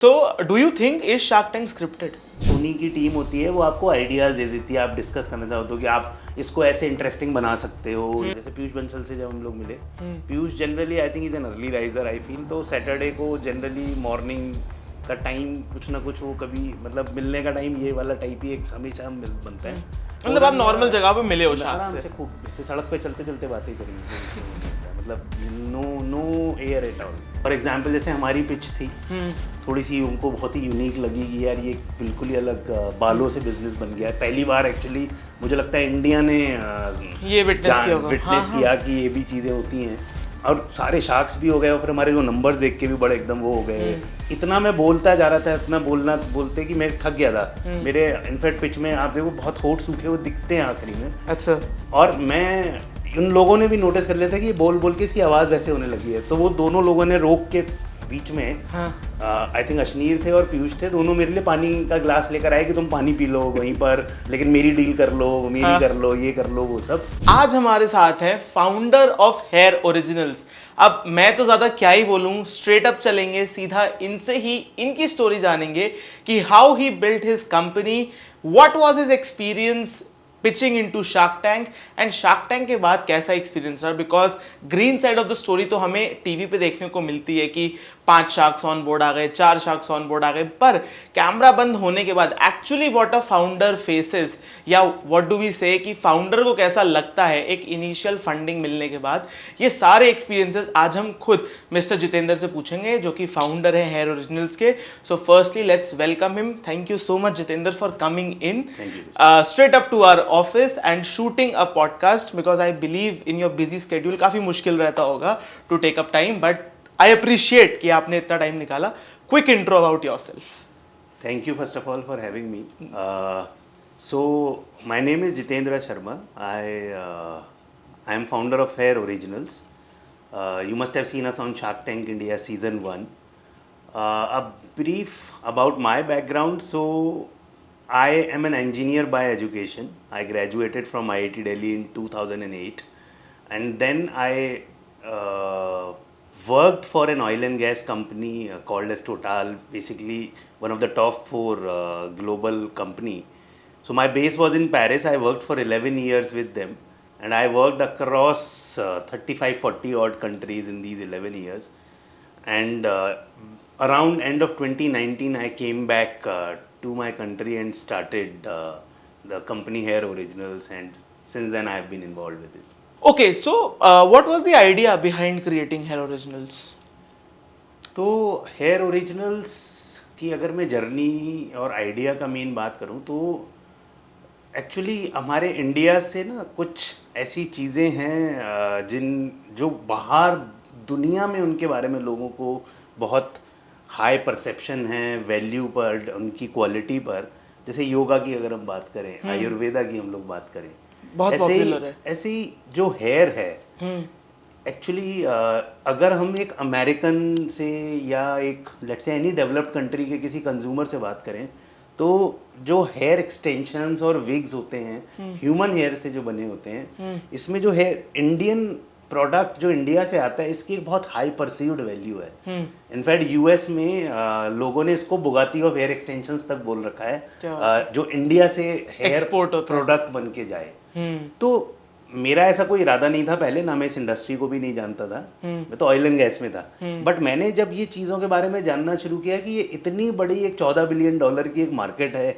So, do you think is Shark Tank scripted? Soni की team होती है, वो आपको आइडियाज़ दे देती है, आप डिस्कस करना चाहते हो कि आप इसको ऐसे इंटरेस्टिंग बना सकते हो। जैसे पीयूष बंसल से जब हम लोग मिले, Piyush generally I think is an early riser I feel, तो सैटरडे को जनरली मॉर्निंग का टाइम कुछ ना कुछ वो कभी मतलब मिलने का टाइम ये वाला टाइप ही एक हमेशा बनता है। मतलब आप नॉर्मल जगह पे मिले हो शार्क आराम से? से खूब जैसे सड़क पे चलते चलते बातें करेंगे, मतलब no air at all. For example जैसे हमारी पिच थी, थोड़ी सी उनको बहुत ही यूनिक लगी कि यार ये बिल्कुल ही अलग बालों से बिजनेस बन गया है। पहली बार एक्चुअली मुझे लगता है इंडिया ने ये विटनेस किया कि ये भी चीज़ें होती हैं, और सारे शार्क्स भी हो गए, और फिर हमारे जो नंबर्स देख के भी बड़े एकदम वो हो गए। इतना मैं बोलता जा रहा था, इतना बोलते कि मैं थक गया था। मेरे इनफैक्ट पिच में आप देखो बहुत होठ सूखे हुए दिखते हैं आखिरी में। अच्छा। और मैं उन लोगों ने भी नोटिस कर लिया था कि ये बोल बोल के इसकी आवाज़ वैसे होने लगी है, तो वो दोनों लोगों ने रोक के बीच में आई थिंक अशनीर थे और पीयूष थे, दोनों मेरे लिए पानी का ग्लास लेकर आए कि तुम पानी पी लो वहीं पर, लेकिन मेरी डील कर लो, मेरी कर लो, ये कर लो, वो सब। आज हमारे साथ है फाउंडर ऑफ हेयर ओरिजिनल्स। अब मैं तो ज्यादा क्या ही बोलूं, स्ट्रेट अप चलेंगे, सीधा इनसे ही इनकी स्टोरी जानेंगे कि how he built his company, what was his experience pitching into shark tank, and shark tank के बाद कैसा एक्सपीरियंस रहा। Because green side of the story तो हमें टीवी पे देखने को मिलती है कि 5 शार्क्स ऑन बोर्ड आ गए, 4 शार्क्स ऑन बोर्ड आ गए, पर कैमरा बंद होने के बाद actually what a founder faces, या व्हाट डू वी से कि फाउंडर को कैसा लगता है एक इनिशियल फंडिंग मिलने के बाद, ये सारे एक्सपीरियंसेस आज हम खुद मिस्टर जितेंद्र से पूछेंगे जो कि फाउंडर है हेयर ओरिजिनल्स के। So firstly let's welcome him. Thank you so much Jitendra for coming in straight up to our office and shooting a podcast, because I believe in your busy schedule काफी मुश्किल रहता होगा to take up time, but I appreciate कि आपने इतना time निकाला। Quick intro about yourself. Thank you first of all for having me. So my name is Jitendra Sharma. I am founder of Hair Originals. You must have seen us on Shark Tank India season 1. A brief about my background. So I am an engineer by education. I graduated from IIT Delhi in 2008, and then I worked for an oil and gas company called as Total, basically one of the top 4 global company. So my base was in Paris. I worked for 11 years with them, and I worked across 35-40 odd countries in these 11 years. And around end of 2019 I came back to my country and started the company Hair Originals, and since then I have been involved with this. Okay, so what was the idea behind creating Hair Originals? तो hair originals की अगर मैं journey और idea का main बात करूं तो actually हमारे इंडिया से ना कुछ ऐसी चीज़ें हैं जो बाहर दुनिया में उनके बारे में लोगों को बहुत हाई परसेप्शन है वैल्यू पर, उनकी क्वालिटी पर। जैसे योगा की अगर हम बात करें, आयुर्वेदा की हम लोग बात करें, बहुत पॉपुलर है। ऐसे ही जो हेयर है एक्चुअली अगर हम एक अमेरिकन से या एक let's say any developed country के किसी कंज्यूमर से बात करें, तो जो हेयर एक्सटेंशंस और विग्स होते हैं ह्यूमन हेयर से जो बने होते हैं, इसमें जो है इंडियन प्रोडक्ट जो इंडिया से आता है, इसकी एक बहुत हाई परसीव्ड वैल्यू है। इनफैक्ट यूएस में लोगों ने इसको बुगाती ऑफ हेयर एक्सटेंशंस तक बोल रखा है, जो इंडिया से हेयर प्रोडक्ट बन के जाए। तो मेरा ऐसा कोई इरादा नहीं था पहले, ना मैं इस इंडस्ट्री को भी नहीं जानता था, मैं तो ऑयल एंड गैस में था। बट मैंने जब ये चीज़ों के बारे में जानना शुरू किया कि ये इतनी बड़ी एक $14 बिलियन की एक मार्केट है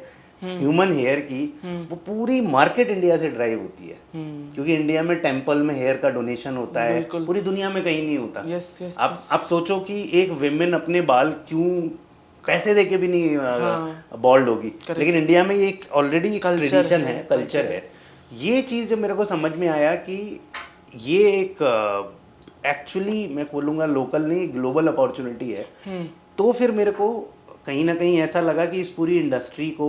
ह्यूमन हेयर की, वो पूरी मार्केट इंडिया से ड्राइव होती है, क्योंकि इंडिया में टेम्पल में हेयर का डोनेशन होता है, पूरी दुनिया में कहीं नहीं होता। आप सोचो कि एक विमेन अपने बाल क्यों पैसे दे के भी नहीं बॉल्ड होगी, लेकिन इंडिया में ये एक ऑलरेडी ट्रेडिशन है, कल्चर है। ये चीज़ जब मेरे को समझ में आया कि ये एक एक्चुअली मैं बोलूँगा लोकल नहीं ग्लोबल अपॉर्चुनिटी है, तो फिर मेरे को कहीं ना कहीं ऐसा लगा कि इस पूरी इंडस्ट्री को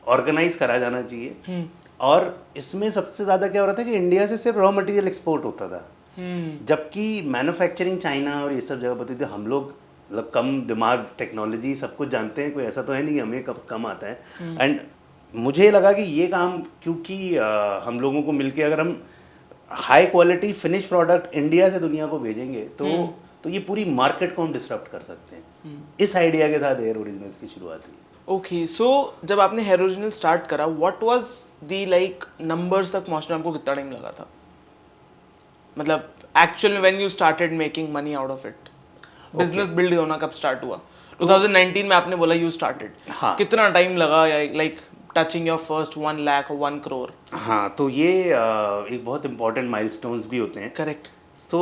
ऑर्गेनाइज करा जाना चाहिए। और इसमें सबसे ज़्यादा क्या हो रहा था कि इंडिया से सिर्फ रॉ मटेरियल एक्सपोर्ट होता था, जबकि मैन्युफैक्चरिंग चाइना और ये सब जगह होती थी। हम लोग मतलब कम दिमाग, टेक्नोलॉजी सब कुछ जानते हैं, कोई ऐसा तो है नहीं हमें कम आता है। एंड मुझे लगा कि ये काम क्योंकि हम लोगों को मिलके अगर हम high quality finish product India से दुनिया को भेजेंगे, तो तो ये पूरी मार्केट को हम डिसरप्ट कर सकते हैं। इस आइडिया के साथ हेयर ओरिजिनल्स की शुरुआत हुई। ओके, सो जब आपने हेयर ओरिजिनल स्टार्ट करा, what was the like numbers तक पहुंचने में आपको कितना टाइम लगा था? मतलब एक्चुअल में when you started making money out of it, business build होना कब स्टार्ट हुआ? 2019 में आपने बोला यू स्टार्टेड, हाँ। कितना टाइम लगा like touching your first 1 lakh और 1 करोड़? हाँ, तो ये एक बहुत इंपॉर्टेंट माइलस्टोन्स भी होते हैं। करेक्ट। तो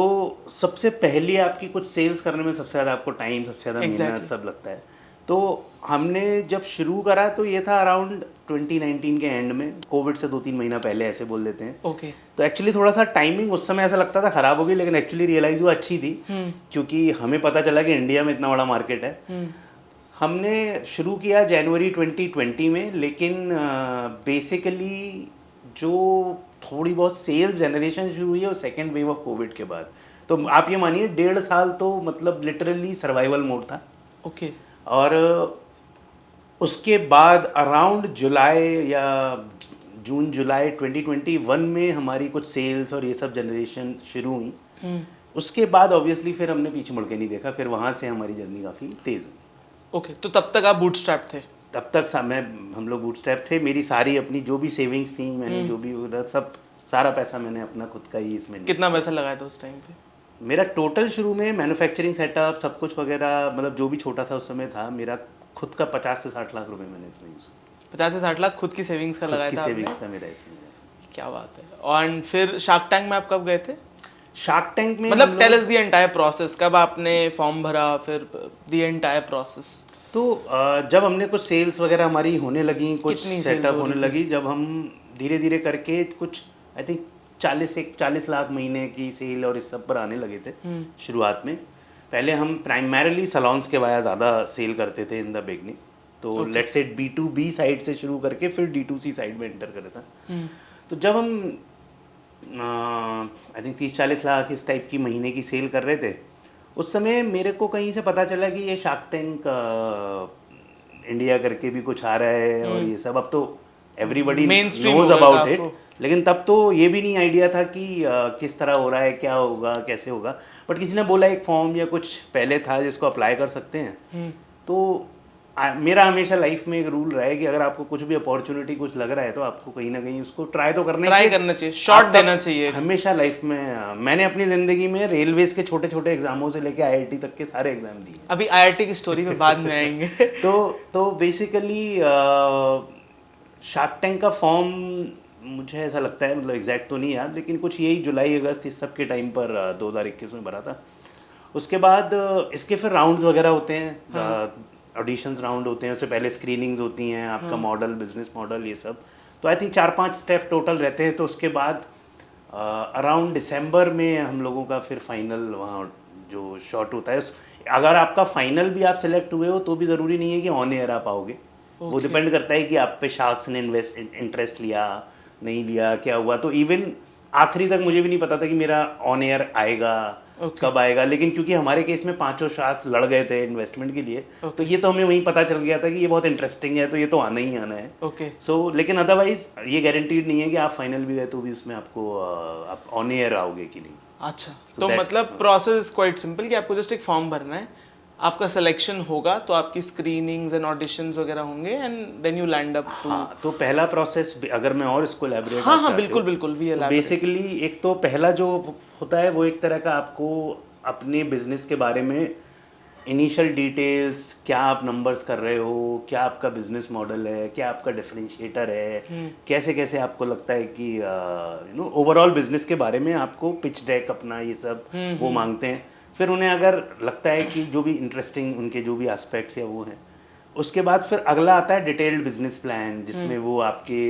सबसे पहले आपकी कुछ सेल्स करने में सबसे ज़्यादा आपको टाइम, सबसे ज़्यादा मेहनत Exactly. सब लगता है। तो हमने जब शुरू करा तो ये था अराउंड 2019 के एंड में, कोविड से 2-3 महीना पहले ऐसे बोल देते हैं। ओके। तो एक्चुअली थोड़ा सा टाइमिंग उस समय ऐसा लगता था ख़राब हो गई, लेकिन एक्चुअली रियलाइज़ हुआ अच्छी थी, क्योंकि हमें पता चला कि इंडिया में इतना बड़ा मार्केट है। हमने शुरू किया जनवरी 2020 में, लेकिन बेसिकली जो थोड़ी बहुत सेल्स जनरेशन शुरू हुई है वो सेकेंड वेव ऑफ कोविड के बाद। तो आप ये मानिए 1.5 साल तो मतलब लिटरली सर्वाइवल मोड था। ओके। और उसके बाद अराउंड जुलाई या जून जुलाई 2021 में हमारी कुछ सेल्स और ये सब जनरेशन शुरू हुई। उसके बाद ऑब्वियसली फिर हमने पीछे मुड़ के नहीं देखा, फिर वहाँ से हमारी जर्नी काफ़ी तेज़ हुई। ओके, तो तब तक आप बूटस्ट्रैप थे? तब तक हम लोग बूटस्ट्रैप थे। मेरी सारी अपनी जो भी सेविंग्स थी, मैंने जो भी उधर सब सारा पैसा मैंने अपना खुद का ही इसमें। कितना पैसा लगाया था उस टाइम पे? मेरा टोटल शुरू में मैन्युफैक्चरिंग सेटअप सब कुछ वगैरह, मतलब जो भी छोटा था उस समय था, मेरा खुद का 50 से 60 लाख रुपए मैंने इसमें यूज़ किया। 50 से 60 लाख खुद की सेविंग्स का लगाया था आपने? सेविंग्स था मेरा इसमें। क्या बात है। और फिर शार्क टैंक में आप कब गए थे? शार्क टैंक में मतलब tell us the entire process, कब आपने फॉर्म भरा, फिर द एंटायर प्रोसेस? तो जब हमने कुछ सेल्स वगैरह हमारी होने लगी, कुछ कितनी sales सेटअप हो होने रही थी? लगी, जब हम धीरे धीरे करके कुछ आई थिंक 40 लाख महीने की सेल और इस सब पर आने लगे थे शुरुआत में। पहले हम प्राइमरीली सलॉन्स के वाया ज़्यादा सेल करते थे इन द बिगनिंग। तो लेट्स से B2B साइड से शुरू करके फिर D2C साइड में एंटर करा था। तो जब हम आई थिंक 30-40 लाख इस टाइप की महीने की सेल कर रहे थे, उस समय मेरे को कहीं से पता चला कि ये शार्क टैंक इंडिया करके भी कुछ आ रहा है और ये सब। अब तो एवरीबडी Mainstream नोज हो गया था अबाउट इट, आपको। लेकिन तब तो ये भी नहीं आइडिया था कि किस तरह हो रहा है, क्या होगा, कैसे होगा। बट किसी ने बोला एक फॉर्म या कुछ पहले था जिसको अप्लाई कर सकते हैं। तो मेरा हमेशा लाइफ में एक रूल रहा है कि अगर आपको कुछ भी अपॉर्चुनिटी कुछ लग रहा है तो आपको कहीं ना कहीं उसको ट्राई तो करना ट्राई करना चाहिए, शॉट देना चाहिए। हमेशा लाइफ में मैंने अपनी ज़िंदगी में रेलवेज के छोटे छोटे एग्जामों से लेके IIT तक के सारे एग्जाम दिए। अभी IIT की स्टोरी में बाद में आएंगे। तो बेसिकली शार्क टैंक का फॉर्म मुझे ऐसा लगता है, मतलब एग्जैक्ट तो नहीं याद, लेकिन कुछ यही जुलाई अगस्त इस सब के टाइम पर 2021 में भरा था। उसके बाद इसके फिर राउंड्स वगैरह होते हैं, ऑडिशंस राउंड होते हैं, उससे पहले स्क्रीनिंग्स होती हैं, आपका मॉडल, बिजनेस मॉडल, ये सब। तो आई थिंक 4-5 स्टेप टोटल रहते हैं। तो उसके बाद अराउंड दिसंबर में हम लोगों का फिर फाइनल वहाँ जो शॉट होता है, अगर आपका फाइनल भी आप सेलेक्ट हुए हो तो भी ज़रूरी नहीं है कि ऑन एयर आप आओगे। वो डिपेंड करता है कि आप पे शार्क्स ने इंटरेस्ट लिया नहीं लिया, क्या हुआ। तो इवन आखिरी तक मुझे भी नहीं पता था कि मेरा ऑन एयर आएगा कब आएगा, लेकिन क्योंकि हमारे केस में 5 शार्क्स लड़ गए थे इन्वेस्टमेंट के लिए, तो ये तो हमें वहीं पता चल गया था कि ये बहुत इंटरेस्टिंग है, तो ये तो आना ही आना है। ओके। सो लेकिन अदरवाइज ये गारंटीड नहीं है कि आप फाइनल भी गए तो भी उसमें आपको आप ऑन एयर आओगे कि नहीं। अच्छा, तो मतलब प्रोसेस क्वाइट सिंपल कि आपको जस्ट एक फॉर्म भरना है, आपका सिलेक्शन होगा तो आपकी स्क्रीनिंग्स एंड ऑडिशंस वगैरह होंगे and then you land up to. हाँ, तो पहला प्रोसेस अगर मैं और इसको एलैबोरेट हाँ बिल्कुल बिल्कुल भी elaborate। बेसिकली एक तो पहला जो होता है वो एक तरह का आपको अपने बिजनेस के बारे में इनिशियल डिटेल्स, क्या आप नंबर्स कर रहे हो, क्या आपका बिजनेस मॉडल है, क्या आपका डिफरेंशिएटर है, कैसे कैसे आपको लगता है कि ओवरऑल बिजनेस के बारे में आपको पिच डेक अपना ये सब वो मांगते हैं। फिर उन्हें अगर लगता है कि जो भी इंटरेस्टिंग उनके जो भी एस्पेक्ट्स या वो हैं, उसके बाद फिर अगला आता है डिटेल्ड बिजनेस प्लान, जिसमें वो आपके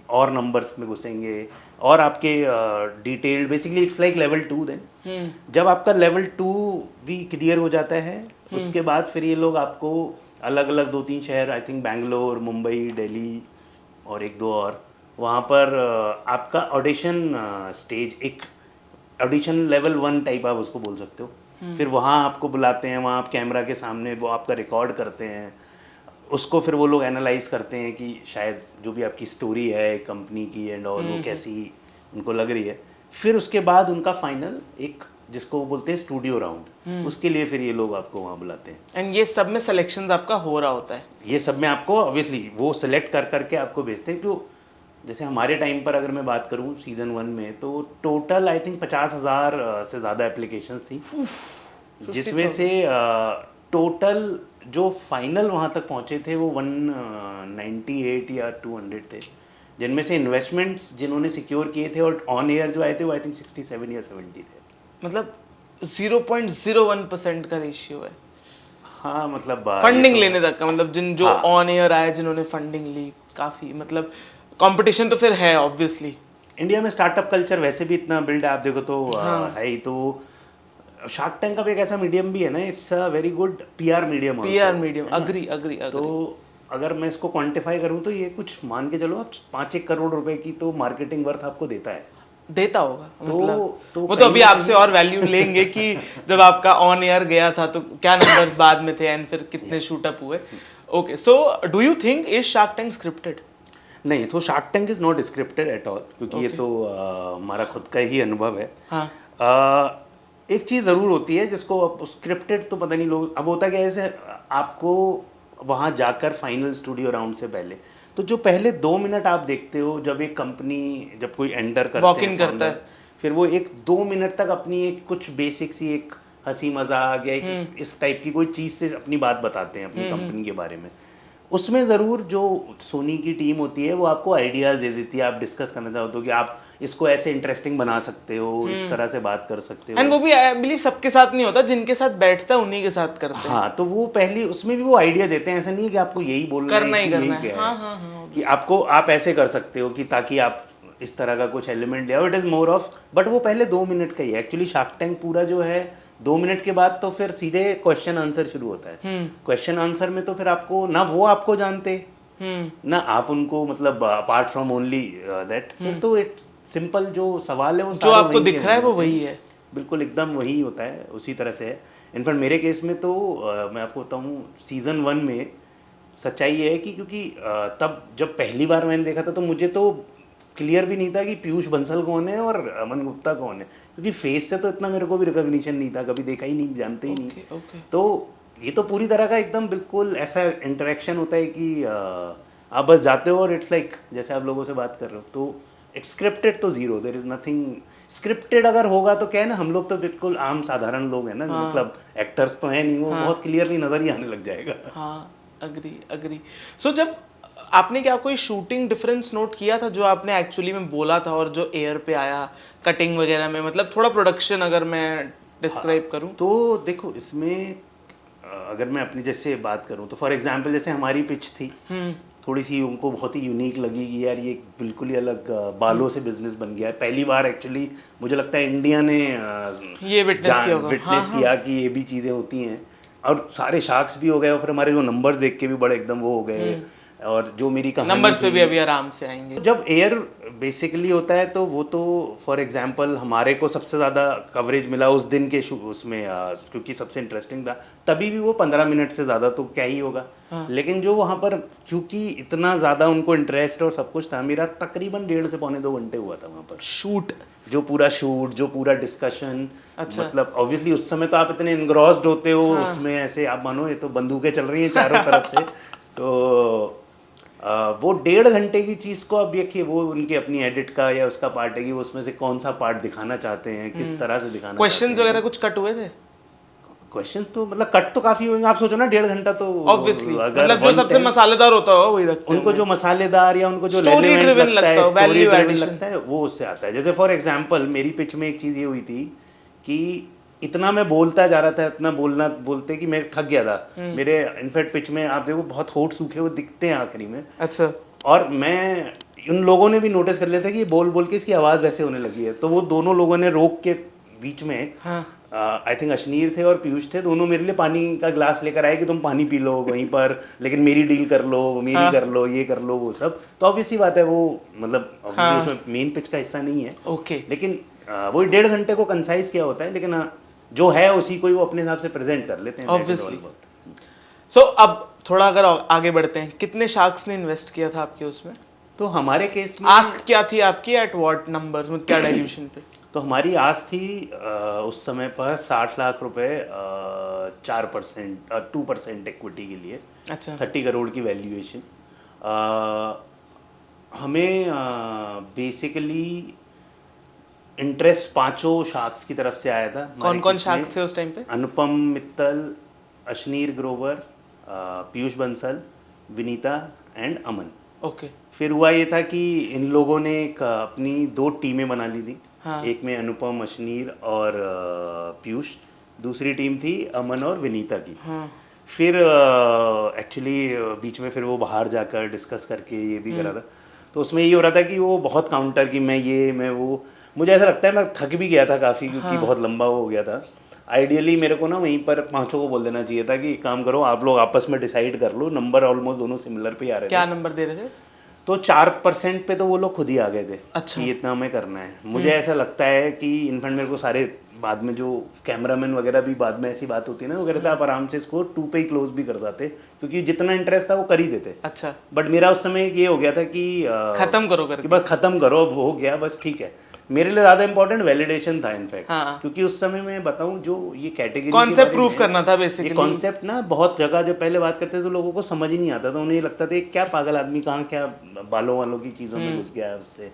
और नंबर्स में घुसेंगे और आपके detailed, basically it's like level 2। Then जब आपका लेवल 2 भी क्लियर हो जाता है, उसके बाद फिर ये लोग आपको अलग अलग 2-3 शहर, आई थिंक बैंगलोर, मुंबई, दिल्ली और 1-2 और, वहाँ पर आपका ऑडिशन स्टेज, एक ऑडिशन लेवल 1 टाइप आप उसको बोल सकते हो। फिर वहाँ आपको बुलाते हैं, वहाँ आप कैमरा के सामने वो आपका रिकॉर्ड करते हैं, उसको फिर वो लोग एनालाइज करते हैं कि शायद जो भी आपकी स्टोरी है कंपनी की एंड ऑल वो कैसी उनको लग रही है। फिर उसके बाद उनका फाइनल एक जिसको वो बोलते हैं स्टूडियो राउंड, उसके लिए फिर ये लोग आपको वहाँ बुलाते हैं। एंड ये सब में सिलेक्शंस आपका हो रहा होता है? ये सब में आपको ऑब्वियसली वो सिलेक्ट कर करके आपको भेजते हैं। क्यों, जैसे हमारे टाइम पर अगर मैं बात करूँ सीजन 1 में, तो टोटल आई थिंक 50,000 से ज़्यादा एप्लीकेशंस थी, जिसमें से टोटल जो फाइनल वहाँ तक पहुँचे थे वो 198 या 200 थे, जिनमें से इन्वेस्टमेंट्स जिन्होंने सिक्योर किए थे और ऑन एयर जो आए थे वो आई थिंक 67 या 70 थे। मतलब 0.01% का रेशियो है हाँ, मतलब फंडिंग लेने तक का, मतलब जिन जो हाँ। ऑन एयर आए जिन्होंने फंडिंग ली, काफी मतलब कंपटीशन तो फिर है ऑब्वियसली। इंडिया में स्टार्टअप कल्चर वैसे भी इतना बिल्ड है, आप देखो तो है ही। तो शार्क टैंक का भी एक ऐसा मीडियम भी है ना, it's a very good PR medium. PR medium, agree agree. तो अगर मैं इसको क्वांटिफाई करूँ तो ये कुछ मान के चलो आप 5-1 करोड़ रुपए की तो मार्केटिंग वर्थ आपको देता है। देता होगा मतलब, तो वो तो अभी आपसे और वैल्यू लेंगे कि जब आपका ऑन एयर गया था तो क्या नंबर्स बाद में थे एंड फिर कितने शूट अप हुए। Okay, so do you think is shark tank scripted? नहीं, तो shark tank is not scripted at all, क्योंकि ये तो हमारा खुद का ही अनुभव है। हाँ। एक चीज़ ज़रूर होती है जिसको अब स्क्रिप्टेड तो पता नहीं लोग, अब होता क्या है, जैसे आपको वहाँ जाकर फाइनल स्टूडियो राउंड से पहले तो जो पहले 2 मिनट आप देखते हो, जब एक कंपनी, जब कोई एंटर करते Walk in हैं करता है, founders, फिर वो एक 2 मिनट तक अपनी एक कुछ बेसिक सी एक हंसी मजाक या एक इस टाइप की कोई चीज़ से अपनी बात बताते हैं अपनी कंपनी के बारे में। उसमें ज़रूर जो सोनी की टीम होती है वो आपको आइडियाज़ दे देती है, आप डिस्कस करना चाहते हो कि आप इसको ऐसे इंटरेस्टिंग बना सकते हो, इस तरह से बात कर सकते हो। एंड वो भी आई बिलीव सबके साथ नहीं होता, जिनके साथ बैठता है उन्हीं के साथ करते हैं। हाँ, तो वो पहली उसमें भी वो आइडिया देते हैं, ऐसा नहीं है कि आपको यही बोलना करना है ही कि करना यही है। क्या हाँ, है, हाँ, हाँ, कि आपको आप ऐसे कर सकते हो कि ताकि आप इस तरह का कुछ एलिमेंट ले आओ। It is more of, but वो पहले 2 मिनट का ही है एक्चुअली। शार्क टैंक पूरा जो है 2 मिनट के बाद तो फिर सीधे क्वेश्चन आंसर शुरू होता है। क्वेश्चन आंसर में तो फिर आपको ना वो आपको जानते ना आप उनको, मतलब अपार्ट फ्रॉम ओनली दैट, फिर तो इट सिंपल जो सवाल है वो जो आपको दिख रहा है वो वही है। बिल्कुल एकदम वही होता है, उसी तरह से है। इनफैक्ट मेरे केस में तो मैं आपको बताऊँ सीज़न 1 में सच्चाई ये है कि क्योंकि तब जब पहली बार मैंने देखा था तो मुझे तो क्लियर भी नहीं था कि पीयूष बंसल कौन है और अमन गुप्ता कौन है, क्योंकि फेस से तो इतना मेरे को भी रिकॉग्निशन नहीं था, कभी देखा ही नहीं, जानते ही नहीं। तो ये तो पूरी तरह का एकदम बिल्कुल ऐसा इंटरेक्शन होता है कि आप बस जाते हो और इट्स लाइक जैसे आप लोगों से बात कर रहे हो। तो स्क्रिप्टेड तो zero, there is nothing scripted. अगर होगा तो क्या है ना, हम लोग तो बिल्कुल आम साधारण लोग हैं ना, मतलब एक्टर्स तो हैं नहीं, वो बहुत क्लियरली नजर ही आने लग जाएगा। हाँ, अग्री अग्री। सो जब आपने क्या कोई शूटिंग डिफरेंस नोट किया था जो आपने एक्चुअली में बोला था और जो एयर पे आया कटिंग वगैरह में, मतलब थोड़ा प्रोडक्शन अगर मैं डिस्क्राइब करूं? तो देखो इसमें अगर मैं अपनी जैसे बात करूं तो फॉर एग्जांपल जैसे हमारी पिच थी, थोड़ी सी उनको बहुत ही यूनिक लगी कि यार ये बिल्कुल ही अलग बालों से बिजनेस बन गया है। पहली बार एक्चुअली मुझे लगता है इंडिया ने ये विटनेस किया कि ये भी चीज़ें होती हैं, और सारे शार्क्स भी हो गए और फिर हमारे जो नंबर्स देख के भी बड़े एकदम वो हो गए। और जो मेरी कहानी नंबर्स पे भी अभी आराम से आएंगे। जब एयर बेसिकली होता है तो वो तो फॉर एग्जांपल हमारे को सबसे ज़्यादा कवरेज मिला उस दिन के उसमें क्योंकि सबसे इंटरेस्टिंग था, तभी भी वो 15 मिनट से ज़्यादा तो क्या ही होगा। लेकिन जो वहाँ पर क्योंकि इतना ज़्यादा उनको इंटरेस्ट और सब कुछ था, मेरा तकरीबन 1.5 से पौने 2 घंटे हुआ था वहाँ पर शूट, जो पूरा डिस्कशन। अच्छा। मतलब ऑब्वियसली उस समय तो आप इतने इनग्रॉस्ड होते हो उसमें, ऐसे आप मानो ये तो बंदूकें चल रही हैं चारों तरफ से। तो वो 1.5 घंटे की चीज़ को अब देखिए, वो उनकी अपनी एडिट का या उसका पार्ट है कि वो उसमें से कौन सा पार्ट दिखाना चाहते हैं, किस तरह से दिखाना। क्वेश्चंस वगैरह कुछ कट हुए थे? क्वेश्चंस तो मतलब कट तो काफी होंगे, आप सोचो ना 1.5 घंटा तो ऑब्वियसली, मतलब जो सबसे मसालेदार होता है वही रखते हैं, उनको जो मसालेदार या उनको जो स्टोरी ड्रिवन लगता है वो उससे आता है। जैसे फॉर एग्जांपल मेरी पिच में एक चीज़ ये हुई थी कि इतना मैं बोलता जा रहा था, इतना बोलते कि मैं थक गया था। मेरे इनफैक्ट पिच में आप देखो बहुत होठ सूखे हुए दिखते हैं आखिरी में। अच्छा। और मैं उन लोगों ने भी नोटिस कर लिया था कि ये बोल बोल के इसकी आवाज़ वैसे होने लगी है, तो वो दोनों लोगों ने रोक के बीच में आई थिंक अशनीर थे और पीयूष थे, दोनों मेरे लिए पानी का ग्लास लेकर आए कि तुम पानी पी लो वहीं पर, लेकिन मेरी डील कर लो, मेरी कर लो, ये कर लो, वो सब। तो ऑब्वियस सी बात है वो मतलब उसमें मेन पिच का हिस्सा नहीं है। ओके। लेकिन वही 1.5 घंटे को कंसाइज किया होता है, लेकिन जो है उसी को ही वो अपने हिसाब से प्रेजेंट कर लेते हैं ऑब्वियसली। सो अब थोड़ा अगर आगे बढ़ते हैं, कितने शार्क्स ने इन्वेस्ट किया था आपके उसमें? तो हमारे केस में आस्क क्या थी आपकी, एट व्हाट नंबर, क्या डाइल्यूशन पे? तो हमारी आस थी उस समय पर 60 लाख रुपए 4% 2% इक्विटी के लिए, अच्छा 30 करोड़ की वैल्यूएशन। हमें बेसिकली इंटरेस्ट पांचों शार्क्स की तरफ से आया था। कौन कौन शार्क्स थे उस टाइम पे? अनुपम मित्तल, अशनीर ग्रोवर, पीयूष बंसल, विनीता एंड अमन। ओके फिर हुआ ये था कि इन लोगों ने एक अपनी 2 टीमें बना ली थी। हाँ। एक में अनुपम, अशनीर और पीयूष, दूसरी टीम थी अमन और विनीता की। हाँ फिर एक्चुअली बीच में फिर वो बाहर जाकर डिस्कस करके ये भी करा था। तो उसमें ये हो रहा था कि वो बहुत काउंटर कि मैं वो, मुझे ऐसा लगता है मैं थक भी गया था काफ़ी, क्योंकि बहुत लंबा हो गया था। आइडियली मेरे को ना वहीं पर पांचों को बोल देना चाहिए था कि एक काम करो, आप लोग आपस में डिसाइड कर लो। नंबर ऑलमोस्ट दोनों सिमिलर पे ही आ रहे थे। क्या नंबर दे रहे थे? तो 4% पे तो वो लोग खुद ही आ गए थे अच्छा। कि इतना हमें करना है। मुझे ऐसा लगता है कि इनफैक्ट मेरे को सारे बाद में जो कैमरामैन वगैरह भी बाद में ऐसी बात होती है ना, वो कहते आप आराम से इसको 2 पे ही क्लोज भी कर जाते, क्योंकि जितना इंटरेस्ट था वो कर ही देते। अच्छा बट मेरा उस समय ये हो गया था कि खत्म करो कि करके। बस खत्म करो, अब हो गया बस ठीक है। मेरे लिए ज़्यादा इंपॉर्टेंट वैलिडेशन था इनफैक्ट। हाँ। क्योंकि उस समय मैं बताऊं, जो ये कैटेगरी कॉन्सेप्ट प्रूफ करना था ये बेसिकली। कॉन्सेप्ट ना बहुत जगह जब पहले बात करते थे तो लोगों को समझ ही नहीं आता था। उन्हें ये लगता था क्या पागल आदमी कहाँ क्या बालों वालों की चीज़ों में घुस गया है उससे।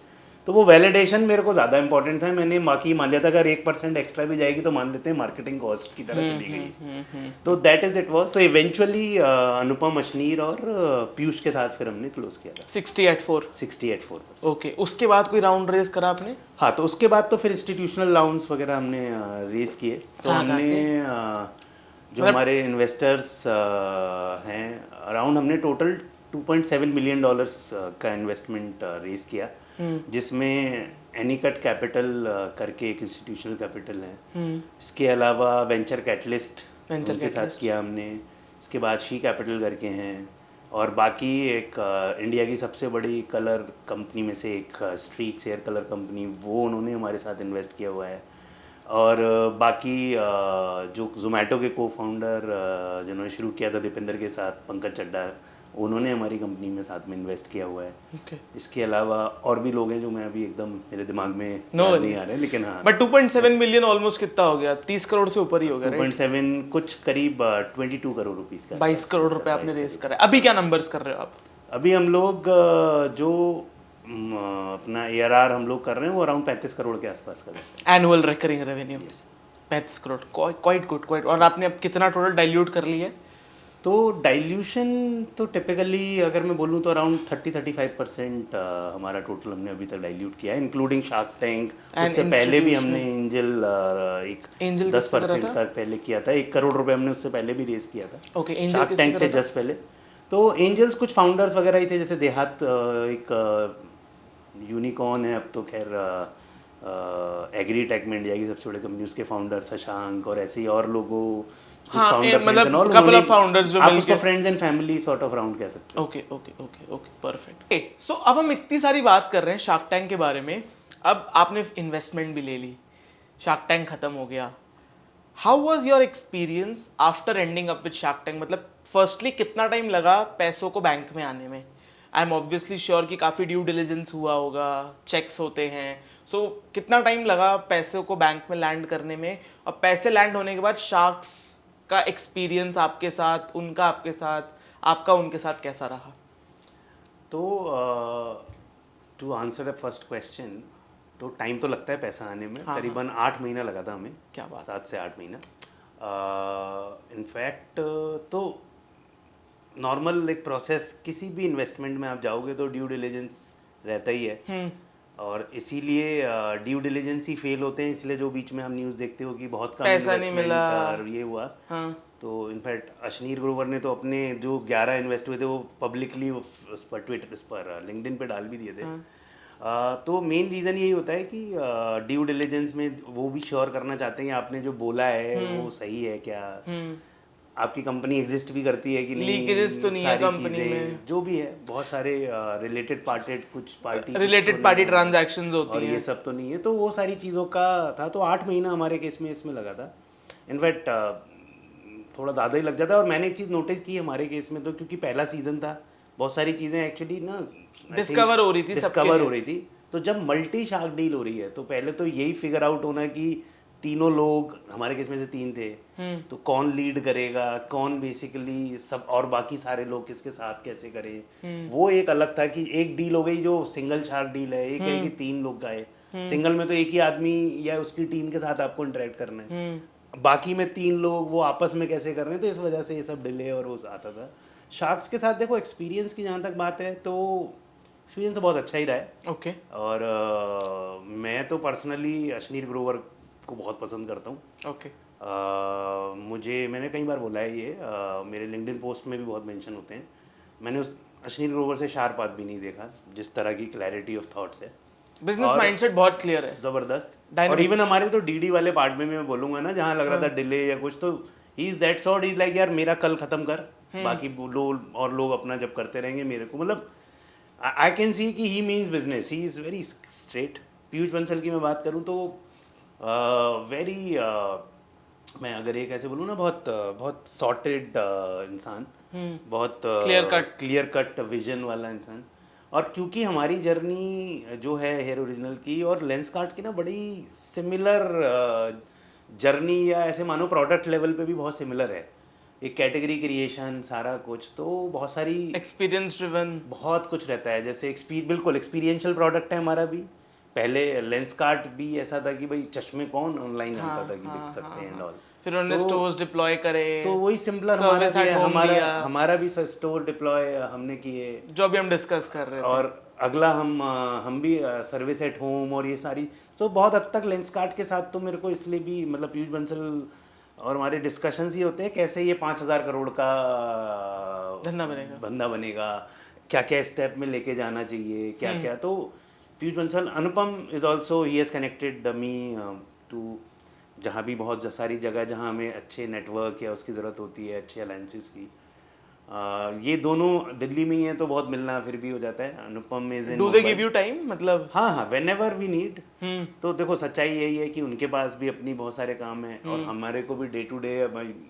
तो वो वैलिडेशन मेरे को ज़्यादा इंपॉर्टेंट था। मैंने बाकी मान लिया था अगर 1% एक्स्ट्रा भी जाएगी तो मान लेते हैं मार्केटिंग कॉस्ट की तरह चली गई। तो दैट इज इट वॉज। तो इवेंचुअली अनुपम, अशनीर और पीयूष के साथ फिर हमने क्लोज किया था 60/4। 60/4। ओके, उसके बाद कोई राउंड रेस करा आपने? हाँ, तो उसके बाद तो फिर इंस्टीट्यूशनल राउंड्स वगैरह हमने रेस किए। तो कहाँ हमने से? जो हमारे इन्वेस्टर्स हैं, अराउंड हमने टोटल $2.7 मिलियन का इन्वेस्टमेंट रेस किया, जिसमें एनीकट कैपिटल करके एक इंस्टीट्यूशनल कैपिटल है। इसके अलावा वेंचर कैटलिस्ट उनके साथ किया हमने। इसके बाद शी कैपिटल करके हैं, और बाकी एक इंडिया की सबसे बड़ी कलर कंपनी में से एक स्ट्रीक्स हेयर कलर कंपनी, वो उन्होंने हमारे साथ इन्वेस्ट किया हुआ है। और बाकी जो जोमेटो के को फाउंडर जिन्होंने शुरू किया था दीपेंद्र के साथ, पंकज चड्डा, उन्होंने हमारी कंपनी में साथ में इन्वेस्ट किया हुआ है। Okay. इसके अलावा और भी लोग हैं जो मैं अभी एकदम मेरे दिमाग में याद नहीं आ रहे, लेकिन हाँ। बट 2.7 मिलियन ऑलमोस्ट कितना हो गया? 30 करोड़ से ऊपर ही हो गया। 2.7 कुछ करीब 22 करोड़ रुपीस का। 22 करोड़ रुपए आपने रेस करा। अभी क्या नंबर्स कर रहे हो आप? अभी हम लोग जो अपना ARR हम लोग कर रहे हैं वो अराउंड 35 करोड़ के आसपास कर रहे हैं। Annual recurring revenue 35 crore, quite good, quite. और आपने अब कितना टोटल डाइल्यूट कर लिया है? तो डाइल्यूशन तो टिपिकली अगर मैं बोलूँ तो अराउंड 30-35% हमारा टोटल हमने अभी तक डाइल्यूट किया है, इंक्लूडिंग शार्क टैंक। उससे पहले भी हमने एंजल 10% का पहले किया था। 1 करोड़ रुपए हमने उससे पहले भी रेस किया था। ओके, एंजल शार्क टैंक से जस्ट पहले। तो एंजल्स कुछ फाउंडर्स वगैरह ही थे, जैसे देहात एक यूनिकॉर्न है अब तो, खैर एग्रीटेक में इंडिया की सबसे बड़ी कंपनी, उसके फाउंडर शशांक और ऐसे ही और लोगों, हाँ, मतलब कपल ऑफ फाउंडर्स जो आप उसको friends and family sort of round कह सकते हो। Okay okay okay okay, perfect. So अब हम इतनी सारी बात कर रहे हैं शार्क टैंक के बारे में, अब आपने इन्वेस्टमेंट भी ले ली, शार्क टैंक खत्म हो गया। How was your experience after ending up with shark tank? मतलब फर्स्टली कितना टाइम लगा पैसों को बैंक में आने में? आई एम ऑब्वियसली श्योर कि काफ़ी ड्यू डिलिजेंस हुआ होगा, चेक्स होते हैं, सो कितना टाइम लगा पैसों को बैंक में लैंड करने में? और पैसे लैंड होने के बाद शार्क्स का एक्सपीरियंस आपके साथ, उनका आपके साथ, आपका उनके साथ कैसा रहा? तो to answer the first question, तो टाइम तो लगता है पैसा आने में। करीबन 8 महीना लगा था हमें। क्या बात? 7 से 8 महीना। इनफैक्ट तो नॉर्मल एक प्रोसेस, किसी भी इन्वेस्टमेंट में आप जाओगे तो ड्यू डिलिजेंस रहता ही है, और इसीलिए ड्यू डिलिजेंस ही फेल होते हैं। इसलिए जो बीच में हम न्यूज़ देखते हो कि बहुत कम पैसा नहीं मिला और ये हुआ। हाँ। तो इनफैक्ट अशनीर ग्रोवर ने तो अपने जो 11 इन्वेस्ट हुए थे वो पब्लिकली उस पर ट्विटर, उस पर लिंक्डइन पे डाल भी दिए थे। तो मेन रीज़न यही होता है कि ड्यू डिलिजेंस में वो भी श्योर करना चाहते हैं आपने जो बोला है वो सही है क्या, आपकी कंपनी एग्जिस्ट भी करती है कि नहीं, लीकेजेस तो नहीं है कंपनी में, जो भी है बहुत सारे रिलेटेड पार्टी ट्रांजैक्शंस होती और हैं, ये सब तो नहीं है। तो वो सारी चीज़ों का था। तो 8 महीना हमारे केस में इसमें लगा था। इनफैक्ट थोड़ा ज़्यादा ही लग जाता है। और मैंने एक चीज़ नोटिस की हमारे केस में, तो क्योंकि पहला सीज़न था, बहुत सारी चीज़ें एक्चुअली ना डिस्कवर हो रही थी। तो जब मल्टी शार्क डील हो रही है तो पहले तो यही फिगर आउट होना कि तीनों लोग, हमारे केस में से 3 थे, तो कौन लीड करेगा, कौन बेसिकली सब, और बाकी सारे लोग किसके साथ कैसे करें, वो एक अलग था कि एक डील हो गई जो सिंगल शार्क डील है, एक है कि 3 लोग गए, सिंगल में तो एक ही आदमी या उसकी टीम के साथ आपको इंटरेक्ट करना है, बाकी में 3 लोग वो आपस में कैसे कर रहे हैं, तो इस वजह से ये सब डिले और वो आता था। शार्क्स के साथ देखो एक्सपीरियंस की जहाँ तक बात है तो एक्सपीरियंस तो बहुत अच्छा ही रहा है। ओके। और मैं तो पर्सनली अश्नीर ग्रोवर को बहुत पसंद करता हूँ। ओके। मैंने कई बार बोला है ये, मेरे लिंक्डइन पोस्ट में भी बहुत मेंशन होते हैं, मैंने उस अश्नीर ग्रोवर से शार्प आदमी नहीं देखा जिस तरह की क्लैरिटी ऑफ थॉट्स है, बिजनेस माइंडसेट बहुत क्लियर है, जबरदस्त। Dynamics. और इवन हमारे तो डीडी वाले पार्ट में मैं बोलूंगा ना, जहाँ लग रहा था डिले या कुछ, तो he is that sort, is like यार मेरा कल खत्म कर, बाकी लोग और लोग अपना जब करते रहेंगे, मेरे को मतलब आई कैन सी कि he means business, he is very straight. Piyush Bansal की मैं बात करूँ तो वेरी मैं अगर एक ऐसे बोलूँ ना, बहुत बहुत सॉर्टेड इंसान, बहुत क्लियर कट विजन वाला इंसान। और क्योंकि हमारी जर्नी जो है हेयर ओरिजिनल की और लेंसकार्ट की ना बड़ी सिमिलर जर्नी, या ऐसे मानो प्रोडक्ट लेवल पे भी बहुत सिमिलर है, एक कैटेगरी क्रिएशन सारा कुछ, तो बहुत सारी एक्सपीरियंस ड्रिवन बहुत कुछ रहता है। जैसे बिल्कुल एक्सपीरियंशियल प्रोडक्ट है हमारा भी। पहले लेंसकार्ट भी ऐसा था कि भाई चश्मे कौन ऑनलाइन जानता था कि बिक सकते हैं ऑल, फिर उन्होंने स्टोर्स डिप्लॉय करे, तो वही सिंपलर हमारा भी है, हमारा भी स्टोर डिप्लॉय हमने किए, जो अभी हम डिस्कस कर रहे थे। और अगला हम भी सर्विस एट होम और ये सारी, सो बहुत हद तक लेंसकार्ट के साथ तो मेरे को इसलिए भी मतलब पीयूष बंसल और हमारे डिस्कशंस ही होते हैं कैसे ये 5,000 करोड़ का धंधा बनेगा, क्या क्या स्टेप में लेके जाना चाहिए, क्या क्या। तो Piyush Bansal, Anupam is also, he has connected me to जहाँ भी बहुत सारी जगह जहाँ हमें अच्छे नेटवर्क या उसकी ज़रूरत होती है, अच्छे अलायंसेस की। ये दोनों दिल्ली में ही हैं तो बहुत मिलना फिर भी हो जाता है। Anupam is in, do they give you time, मतलब? हाँ, व्हेनेवर वी नीड। तो देखो सच्चाई यही है कि उनके पास भी अपनी बहुत सारे काम हैं और हमारे को भी डे टू डे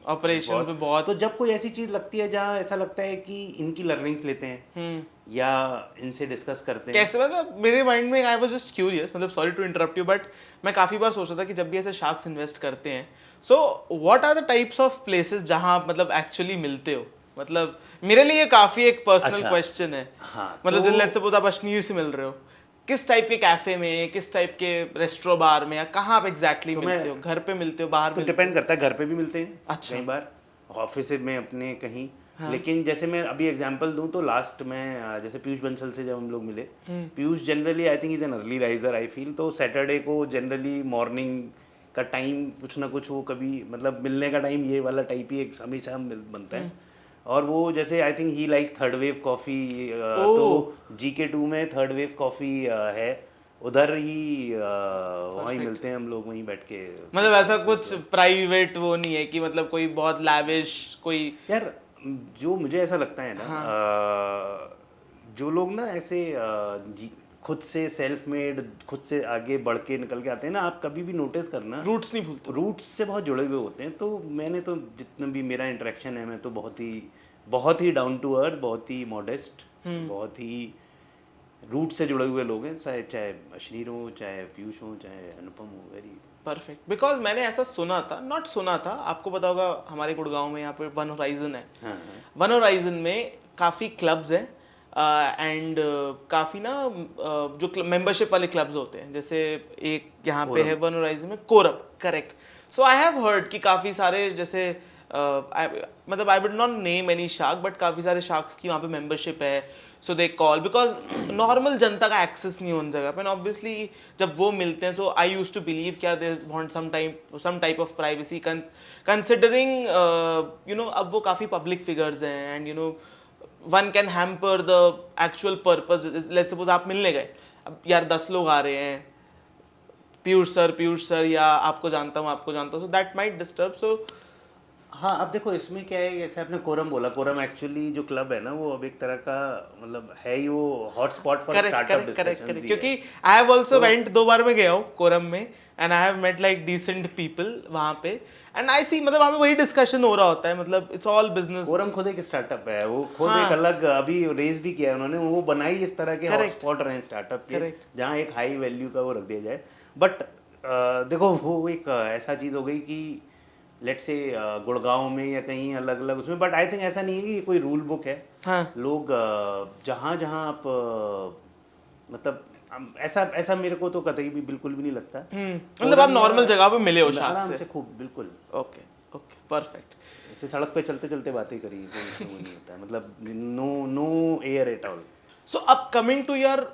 ऑपरेशन पे बहुत। तो जब कोई ऐसी चीज़ लगती है जहाँ ऐसा लगता है कि इनकी लर्निंग्स लेते हैं या इनसे डिस्कस करते हैं, कैसे, मतलब मेरे माइंड में आई वाज जस्ट क्यूरियस, मतलब sorry to interrupt you, but मैं काफ़ी बार सोचता था कि जब भी ऐसे शार्क्स इन्वेस्ट करते हैं, so what are the types of places जहाँ आप मतलब एक्चुअली मिलते हो? मतलब मेरे लिए काफ़ी एक पर्सनल क्वेश्चन है। हाँ, मतलब लेट्स सपोज आप अश्नीर से मिल रहे हो, किस टाइप के कैफे में, किस टाइप के रेस्टोरेंट बार में, या कहाँ आप एग्जैक्टली मिलते हो? घर पे मिलते हो, बाहर तो डिपेंड करता है, घर पे भी मिलते हैं, अच्छा, कई बार ऑफिस में अपने कहीं। लेकिन जैसे मैं अभी एग्जांपल दूं तो लास्ट में जैसे पीयूष बंसल से जब हम लोग मिले, Piyush generally I think is an early riser I feel, तो सैटरडे को जनरली मॉर्निंग का टाइम कुछ ना कुछ वो कभी मतलब मिलने का टाइम ये वाला टाइप ही एक हमेशा बनता है। और वो जैसे I think he like third wave coffee, तो GK2 में थर्ड वेव कॉफ़ी है, उधर ही वहीं मिलते हैं हम लोग, वहीं बैठ के। मतलब ऐसा कुछ प्राइवेट वो नहीं है कि मतलब कोई बहुत लैविश कोई? यार जो मुझे ऐसा लगता है ना, जो लोग ना ऐसे खुद से सेल्फ मेड, खुद से आगे बढ़ के निकल के आते हैं ना, आप कभी भी नोटिस करना रूट्स नहीं भूलते, रूट्स से बहुत जुड़े हुए होते हैं। तो मैंने तो जितना भी मेरा इंटरेक्शन है, मैं तो बहुत ही डाउन टू अर्थ, बहुत ही मॉडेस्ट, बहुत ही रूट से जुड़े हुए लोग हैं, चाहे अश्नीर हो, चाहे पीयूष हो, चाहे अनुपम हो। Very perfect. बिकॉज मैंने ऐसा सुना था, आपको पता होगा हमारे गुड़गांव में यहाँ पे वन होराइजन है। वन होराइजन में काफ़ी क्लब्स हैं एंड काफ़ी ना जो मेंबरशिप वाले क्लब्स होते हैं, जैसे एक यहाँ पे है वन होराइजन में, Quorum, correct. So I have heard कि काफ़ी सारे जैसे मतलब I would not name any shark, but काफ़ी सारे शार्क्स की वहाँ पे मेंबरशिप है, so they call, because normal जनता का एक्सेस नहीं हो उन जगह पे, ऑब्वियसली जब वो मिलते हैं, so I used to believe क्या they want some type of privacy, considering you know अब वो काफ़ी पब्लिक फिगर्स हैं and you know one can hamper the actual purpose. Let's suppose आप मिलने गए, अब यार 10 लोग आ रहे हैं, पीयूष सर या आपको जानता हूँ, सो दैट माइट डिस्टर्ब। सो हाँ, अब देखो इसमें क्या है, जैसे आपने कोरम बोला, कोरम एक्चुअली जो क्लब है ना वो अब एक तरह का मतलब है ही, वो hotspot for correct startup correct correct discussions correct, ही है। क्योंकि आई हैव आल्सो तो वेंट, 2 बार मैं गया हूँ कोरम में, and I have met like decent people वहाँ पे, एंड आई सी मतलब वहाँ पे वही डिस्कशन हो रहा होता है, मतलब इट्स ऑल बिजनेस। कोरम खुद एक स्टार्टअप है, वो खुद एक हाँ अलग अभी रेस भी किया है उन्होंने, वो बनाई इस तरह के करेक्ट हॉटस्पॉट रहे स्टार्टअप के, करेक्ट। जहाँ एक हाई वैल्यू का वो रख दिया जाए। बट देखो वो एक ऐसा चीज़ हो गई कि लेट्स से गुड़गांव में या कहीं अलग अलग उसमें, बट आई थिंक ऐसा नहीं है कि कोई रूल बुक है। हाँ लोग जहाँ जहाँ आप मतलब ऐसा ऐसा मेरे को तो कतई भी बिल्कुल भी नहीं लगता। मतलब आप नॉर्मल जगह पे मिले हो शार्क आराम से। से खूब बिल्कुल, ओके ओके परफेक्ट। ऐसे सड़क पे चलते चलते बातें करी, कोई इसमें वो नहीं होता है, मतलब no no air at all. So अब कमिंग टू योर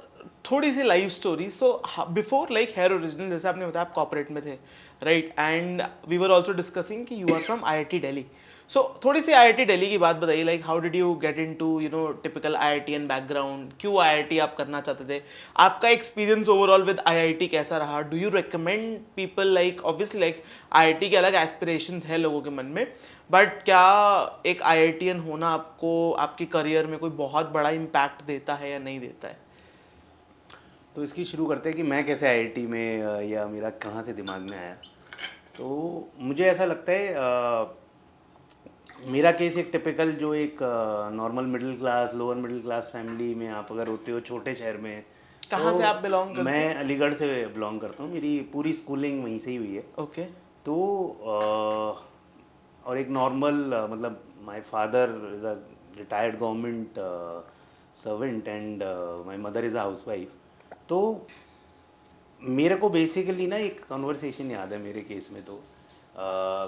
थोड़ी सी life story, so before like hair original, जैसे आपने बताया आप कॉर्पोरेट में थे, right, and we were also discussing कि you are from IIT Delhi. So थोड़ी सी IIT दिल्ली की बात बताइए, like how did you get into you know typical IITian background, क्यों IIT आप करना चाहते थे, आपका एक्सपीरियंस ओवरऑल विद IIT कैसा रहा, do you recommend people, like obviously like IIT के अलग एस्पिरेशंस है लोगों के मन में, बट क्या एक IITian होना आपको आपके करियर में कोई बहुत बड़ा इम्पैक्ट देता है या नहीं देता है? तो इसकी शुरू करते हैं कि मैं कैसे आईआईटी में या मेरा कहाँ से दिमाग में आया। तो मुझे ऐसा लगता है मेरा केस एक टिपिकल जो एक normal middle class lower middle class family में आप अगर होते हो छोटे शहर में। कहाँ से आप तो बिलोंग करते मैं अलीगढ़ से बिलोंग करता हूँ, मेरी पूरी स्कूलिंग वहीं से ही हुई है। हो? ओके तो और एक नॉर्मल मतलब my father is a retired government servant and my mother is a housewife. तो मेरे को बेसिकली ना एक कन्वर्सेशन याद है मेरे केस में। तो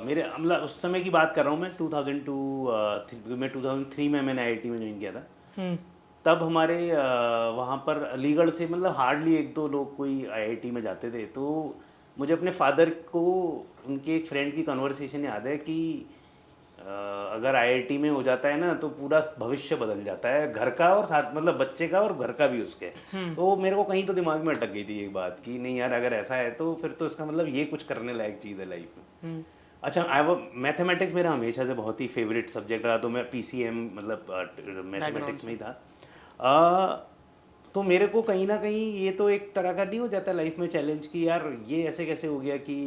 मेरे मतलब उस समय की बात कर रहा हूँ मैं 2002 मैं 2003 में मैंने आईआईटी में ज्वाइन किया था। तब हमारे वहाँ पर अलीगढ़ से मतलब हार्डली एक दो लोग कोई आईआईटी में जाते थे। तो मुझे अपने फादर को उनके एक फ्रेंड की कन्वर्सेशन याद है कि अगर आईआईटी में हो जाता है ना तो पूरा भविष्य बदल जाता है घर का और साथ मतलब बच्चे का और घर का भी उसके। तो मेरे को कहीं तो दिमाग में अटक गई थी एक बात कि नहीं यार अगर ऐसा है तो फिर तो इसका मतलब ये कुछ करने लायक चीज़ है लाइफ में। अच्छा, आई वो मैथमेटिक्स मेरा हमेशा से बहुत ही फेवरेट सब्जेक्ट रहा, तो मैं पीसीएम मतलब मैथमेटिक्स में ही था। तो मेरे को कहीं ना कहीं ये तो एक तरह का नहीं हो जाता लाइफ में चैलेंज कि यार ये ऐसे कैसे हो गया कि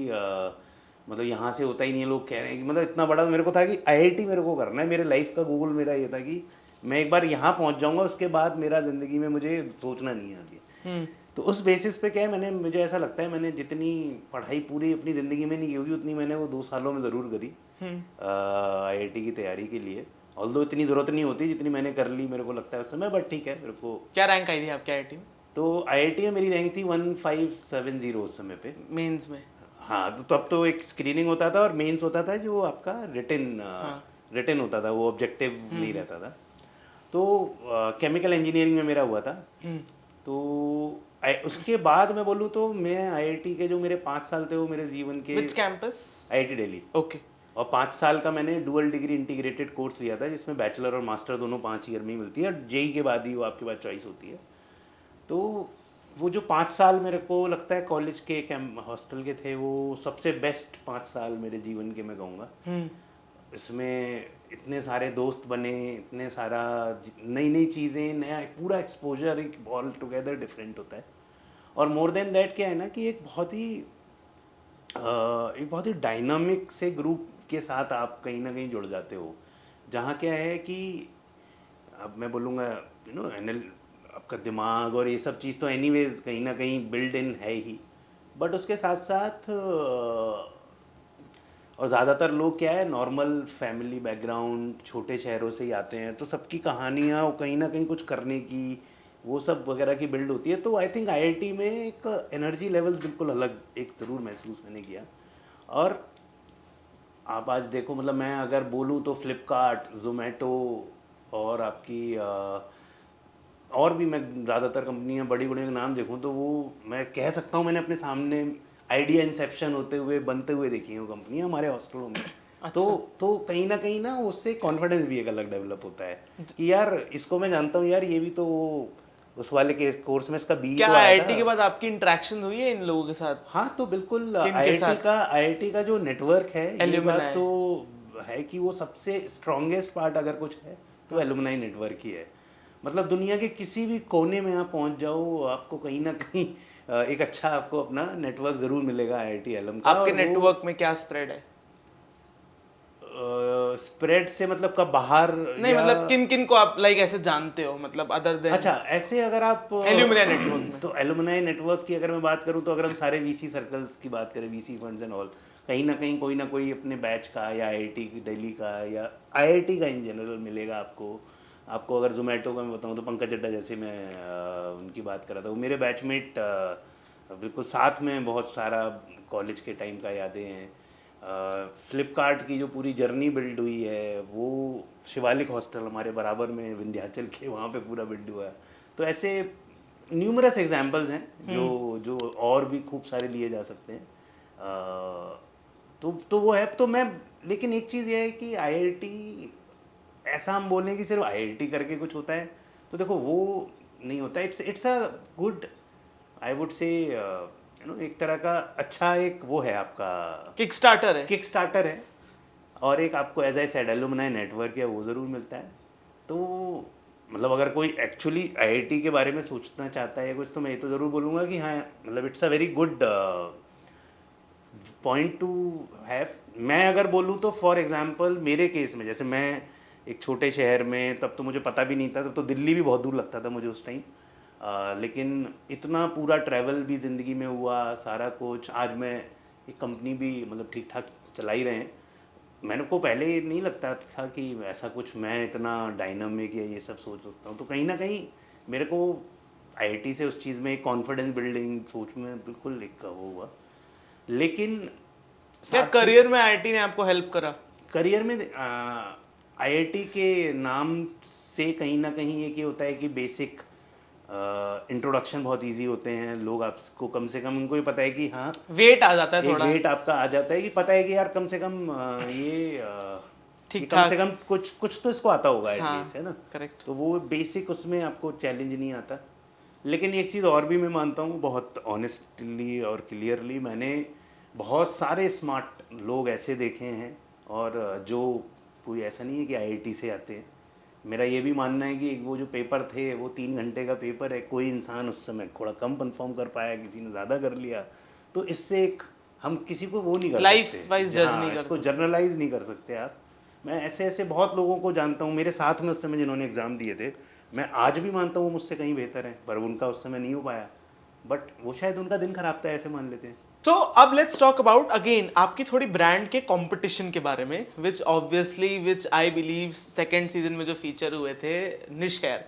मतलब यहाँ से होता ही नहीं है, लोग कह रहे हैं कि मतलब इतना बड़ा मेरे को था कि आईआईटी मेरे को करना है, मेरे लाइफ का गोल मेरा ये था कि मैं एक बार यहाँ पहुँच जाऊँगा, उसके बाद मेरा ज़िंदगी में मुझे सोचना नहीं है आगे। तो उस बेसिस पे क्या है, मैंने मुझे ऐसा लगता है मैंने जितनी पढ़ाई पूरी अपनी ज़िंदगी में नहीं की होगी उतनी मैंने वो 2 सालों में ज़रूर करी आईआईटी की तैयारी के लिए। ऑल्दो इतनी ज़रूरत नहीं होती जितनी मैंने कर ली मेरे को लगता है उस समय, बट ठीक है मेरे को। क्या रैंक आई थी आपके IIT में? तो आईआईटी में मेरी रैंक थी 1570 उस समय पे। मेंस में? हाँ, तो तब तो एक स्क्रीनिंग होता था और मेंस होता था जो आपका रिटन होता था, वो ऑब्जेक्टिव नहीं रहता था। तो केमिकल इंजीनियरिंग में मेरा हुआ था। तो उसके बाद मैं बोलूँ तो मैं आईआईटी के जो मेरे 5 साल थे वो मेरे जीवन के विच कैंपस? आईआईटी दिल्ली। ओके और 5 साल का मैंने डुअल डिग्री इंटीग्रेटेड कोर्स लिया था जिसमें बैचलर और मास्टर दोनों 5 ईयर में ही मिलती है, और जेई के बाद ही वो आपके पास चॉइस होती है। तो वो जो 5 साल मेरे को लगता है कॉलेज के कैंप हॉस्टल के थे वो सबसे बेस्ट 5 साल मेरे जीवन के मैं कहूँगा। इसमें इतने सारे दोस्त बने, इतने सारा नई नई चीज़ें, नया पूरा एक्सपोजर एक ऑल टुगेदर डिफरेंट होता है। और मोर देन दैट क्या है ना कि एक बहुत ही डायनामिक से ग्रुप के साथ आप कहीं ना कहीं जुड़ जाते हो, जहाँ क्या है कि अब मैं बोलूँगा यू नो एनएल आपका दिमाग और ये सब चीज़ तो एनीवेज कहीं ना कहीं बिल्ड इन है ही, बट उसके साथ साथ और ज़्यादातर लोग क्या है नॉर्मल फैमिली बैकग्राउंड छोटे शहरों से ही आते हैं, तो सबकी कहानियाँ और कहीं ना कहीं कुछ करने की वो सब वगैरह की बिल्ड होती है। तो आई थिंक आईआईटी में एक एनर्जी लेवल्स बिल्कुल अलग एक ज़रूर महसूस मैंने किया। और आप आज देखो मतलब मैं अगर बोलूँ तो फ्लिपकार्ट, जोमेटो और आपकी और भी मैं ज़्यादातर कंपनियां बड़ी बड़ी नाम देखूं तो वो मैं कह सकता हूं मैंने अपने सामने आइडिया इंसेप्शन होते हुए बनते हुए देखी हैं वो कंपनियां हमारे हॉस्टलों में। तो कहीं ना उससे कॉन्फिडेंस भी एक अलग डेवलप होता है कि यार इसको मैं जानता हूँ, यार ये भी तो उस वाले के कोर्स में इसका बी क्या तो आया IIT के था। बाद आपकी इंटरेक्शन हुई है इन लोगों के साथ? हाँ, तो बिल्कुल किन के साथ? आईआईटी का जो नेटवर्क है ये बात एल्यूमिनाई? तो है कि वो सबसे स्ट्रॉन्गेस्ट पार्ट अगर कुछ है तो एलुमनाई नेटवर्क ही है। मतलब दुनिया के किसी भी कोने में आप पहुंच जाओ, आपको कहीं ना कहीं एक अच्छा आपको अपना नेटवर्क ज़रूर मिलेगा आईआईटी एलम का। आपके और नेटवर्क में क्या स्प्रेड है? स्प्रेड से मतलब कब बाहर नहीं या मतलब किन किन को आप लाइक ऐसे जानते हो, मतलब अदर देन अच्छा ऐसे अगर आप एल्यूमिनिया नेटवर्क में? तो एलुमनाई नेटवर्क की अगर मैं बात करूं तो अगर हम सारे वीसी सर्कल्स की बात करें, वीसी फंड्स एंड ऑल, कहीं ना कोई अपने बैच का या आईआईटी दिल्ली का या आईआईटी का इन जनरल मिलेगा आपको। आपको अगर जोमेटो का मैं बताऊं तो पंकज चड्डा, जैसे मैं उनकी बात कर रहा था, वो मेरे बैचमेट बिल्कुल साथ में, बहुत सारा कॉलेज के टाइम का यादें हैं। फ्लिपकार्ट की जो पूरी जर्नी बिल्ड हुई है वो शिवालिक हॉस्टल हमारे बराबर में विंध्याचल के वहाँ पे पूरा बिल्ड हुआ है। तो ऐसे न्यूमरस एग्जांपल्स हैं जो जो और भी खूब सारे लिए जा सकते हैं। तो वो है। तो मैं, लेकिन एक चीज़ ये है कि आईआईटी, ऐसा हम बोलें कि सिर्फ आईआईटी करके कुछ होता है तो देखो वो नहीं होता। It's a good, I would say एक तरह का अच्छा एक वो है आपका किक स्टार्टर है। और एक आपको as I said alumni network है वो ज़रूर मिलता है। तो मतलब अगर कोई एक्चुअली आईआईटी के बारे में सोचना चाहता है कुछ, तो मैं ये तो ज़रूर बोलूँगा कि हाँ, मतलब it's a very good point two have. मैं अगर बोलूँ तो फॉर एग्जांपल मेरे केस में, जैसे मैं एक छोटे शहर में, तब तो मुझे पता भी नहीं था, तब तो दिल्ली भी बहुत दूर लगता था मुझे उस टाइम। लेकिन इतना पूरा ट्रैवल भी ज़िंदगी में हुआ, सारा कुछ। आज मैं एक कंपनी भी मतलब ठीक ठाक चला ही रहे हैं। मैंने को पहले नहीं लगता था कि ऐसा कुछ मैं इतना डायनामिक या ये सब सोच सकता हूँ। तो कहीं ना कहीं मेरे को आईआईटी से उस चीज़ में एक कॉन्फिडेंस बिल्डिंग सोच में बिल्कुल एक वो हुआ। लेकिन क्या करियर में आईआईटी ने आपको हेल्प करा? करियर में आईआईटी के नाम से कहीं ना कहीं एक ये होता है कि बेसिक इंट्रोडक्शन बहुत इजी होते हैं। लोग आपको कम से कम, उनको ये पता है कि हाँ, वेट आ जाता है थोड़ा, वेट आपका आ जाता है कि पता है कि यार कम से कम ठीक कम से ठाक। कम कुछ तो इसको आता होगा हाँ, एटलीस्ट, है ना। करेक्ट। तो वो बेसिक उसमें आपको चैलेंज नहीं आता। लेकिन एक चीज़ और भी मैं मानता हूँ बहुत ऑनेस्टली और क्लियरली, मैंने बहुत सारे स्मार्ट लोग ऐसे देखे हैं, और जो कोई ऐसा नहीं है कि आईआईटी से आते हैं। मेरा ये भी मानना है कि वो जो पेपर थे वो 3 घंटे का पेपर है, कोई इंसान उस समय थोड़ा कम परफॉर्म कर पाया, किसी ने ज़्यादा कर लिया। तो इससे एक हम किसी को वो नहीं कर लाइफ सकते, वाइज जज हाँ, नहीं कर इसको सकते। जनरलाइज नहीं कर सकते आप। मैं ऐसे ऐसे बहुत लोगों को जानता हूँ मेरे साथ में उस समय जिन्होंने एग्ज़ाम दिए थे। मैं आज भी मानता हूँ वो मुझसे कहीं बेहतर है, पर उनका उस समय नहीं हो पाया। बट वो शायद उनका दिन खराब था, ऐसे मान लेते हैं। तो अब लेट्स टॉक अबाउट अगेन आपकी थोड़ी ब्रांड के कंपटीशन के बारे में, विच आई बिलीव सेकंड सीजन में जो फीचर हुए थे निश हेयर,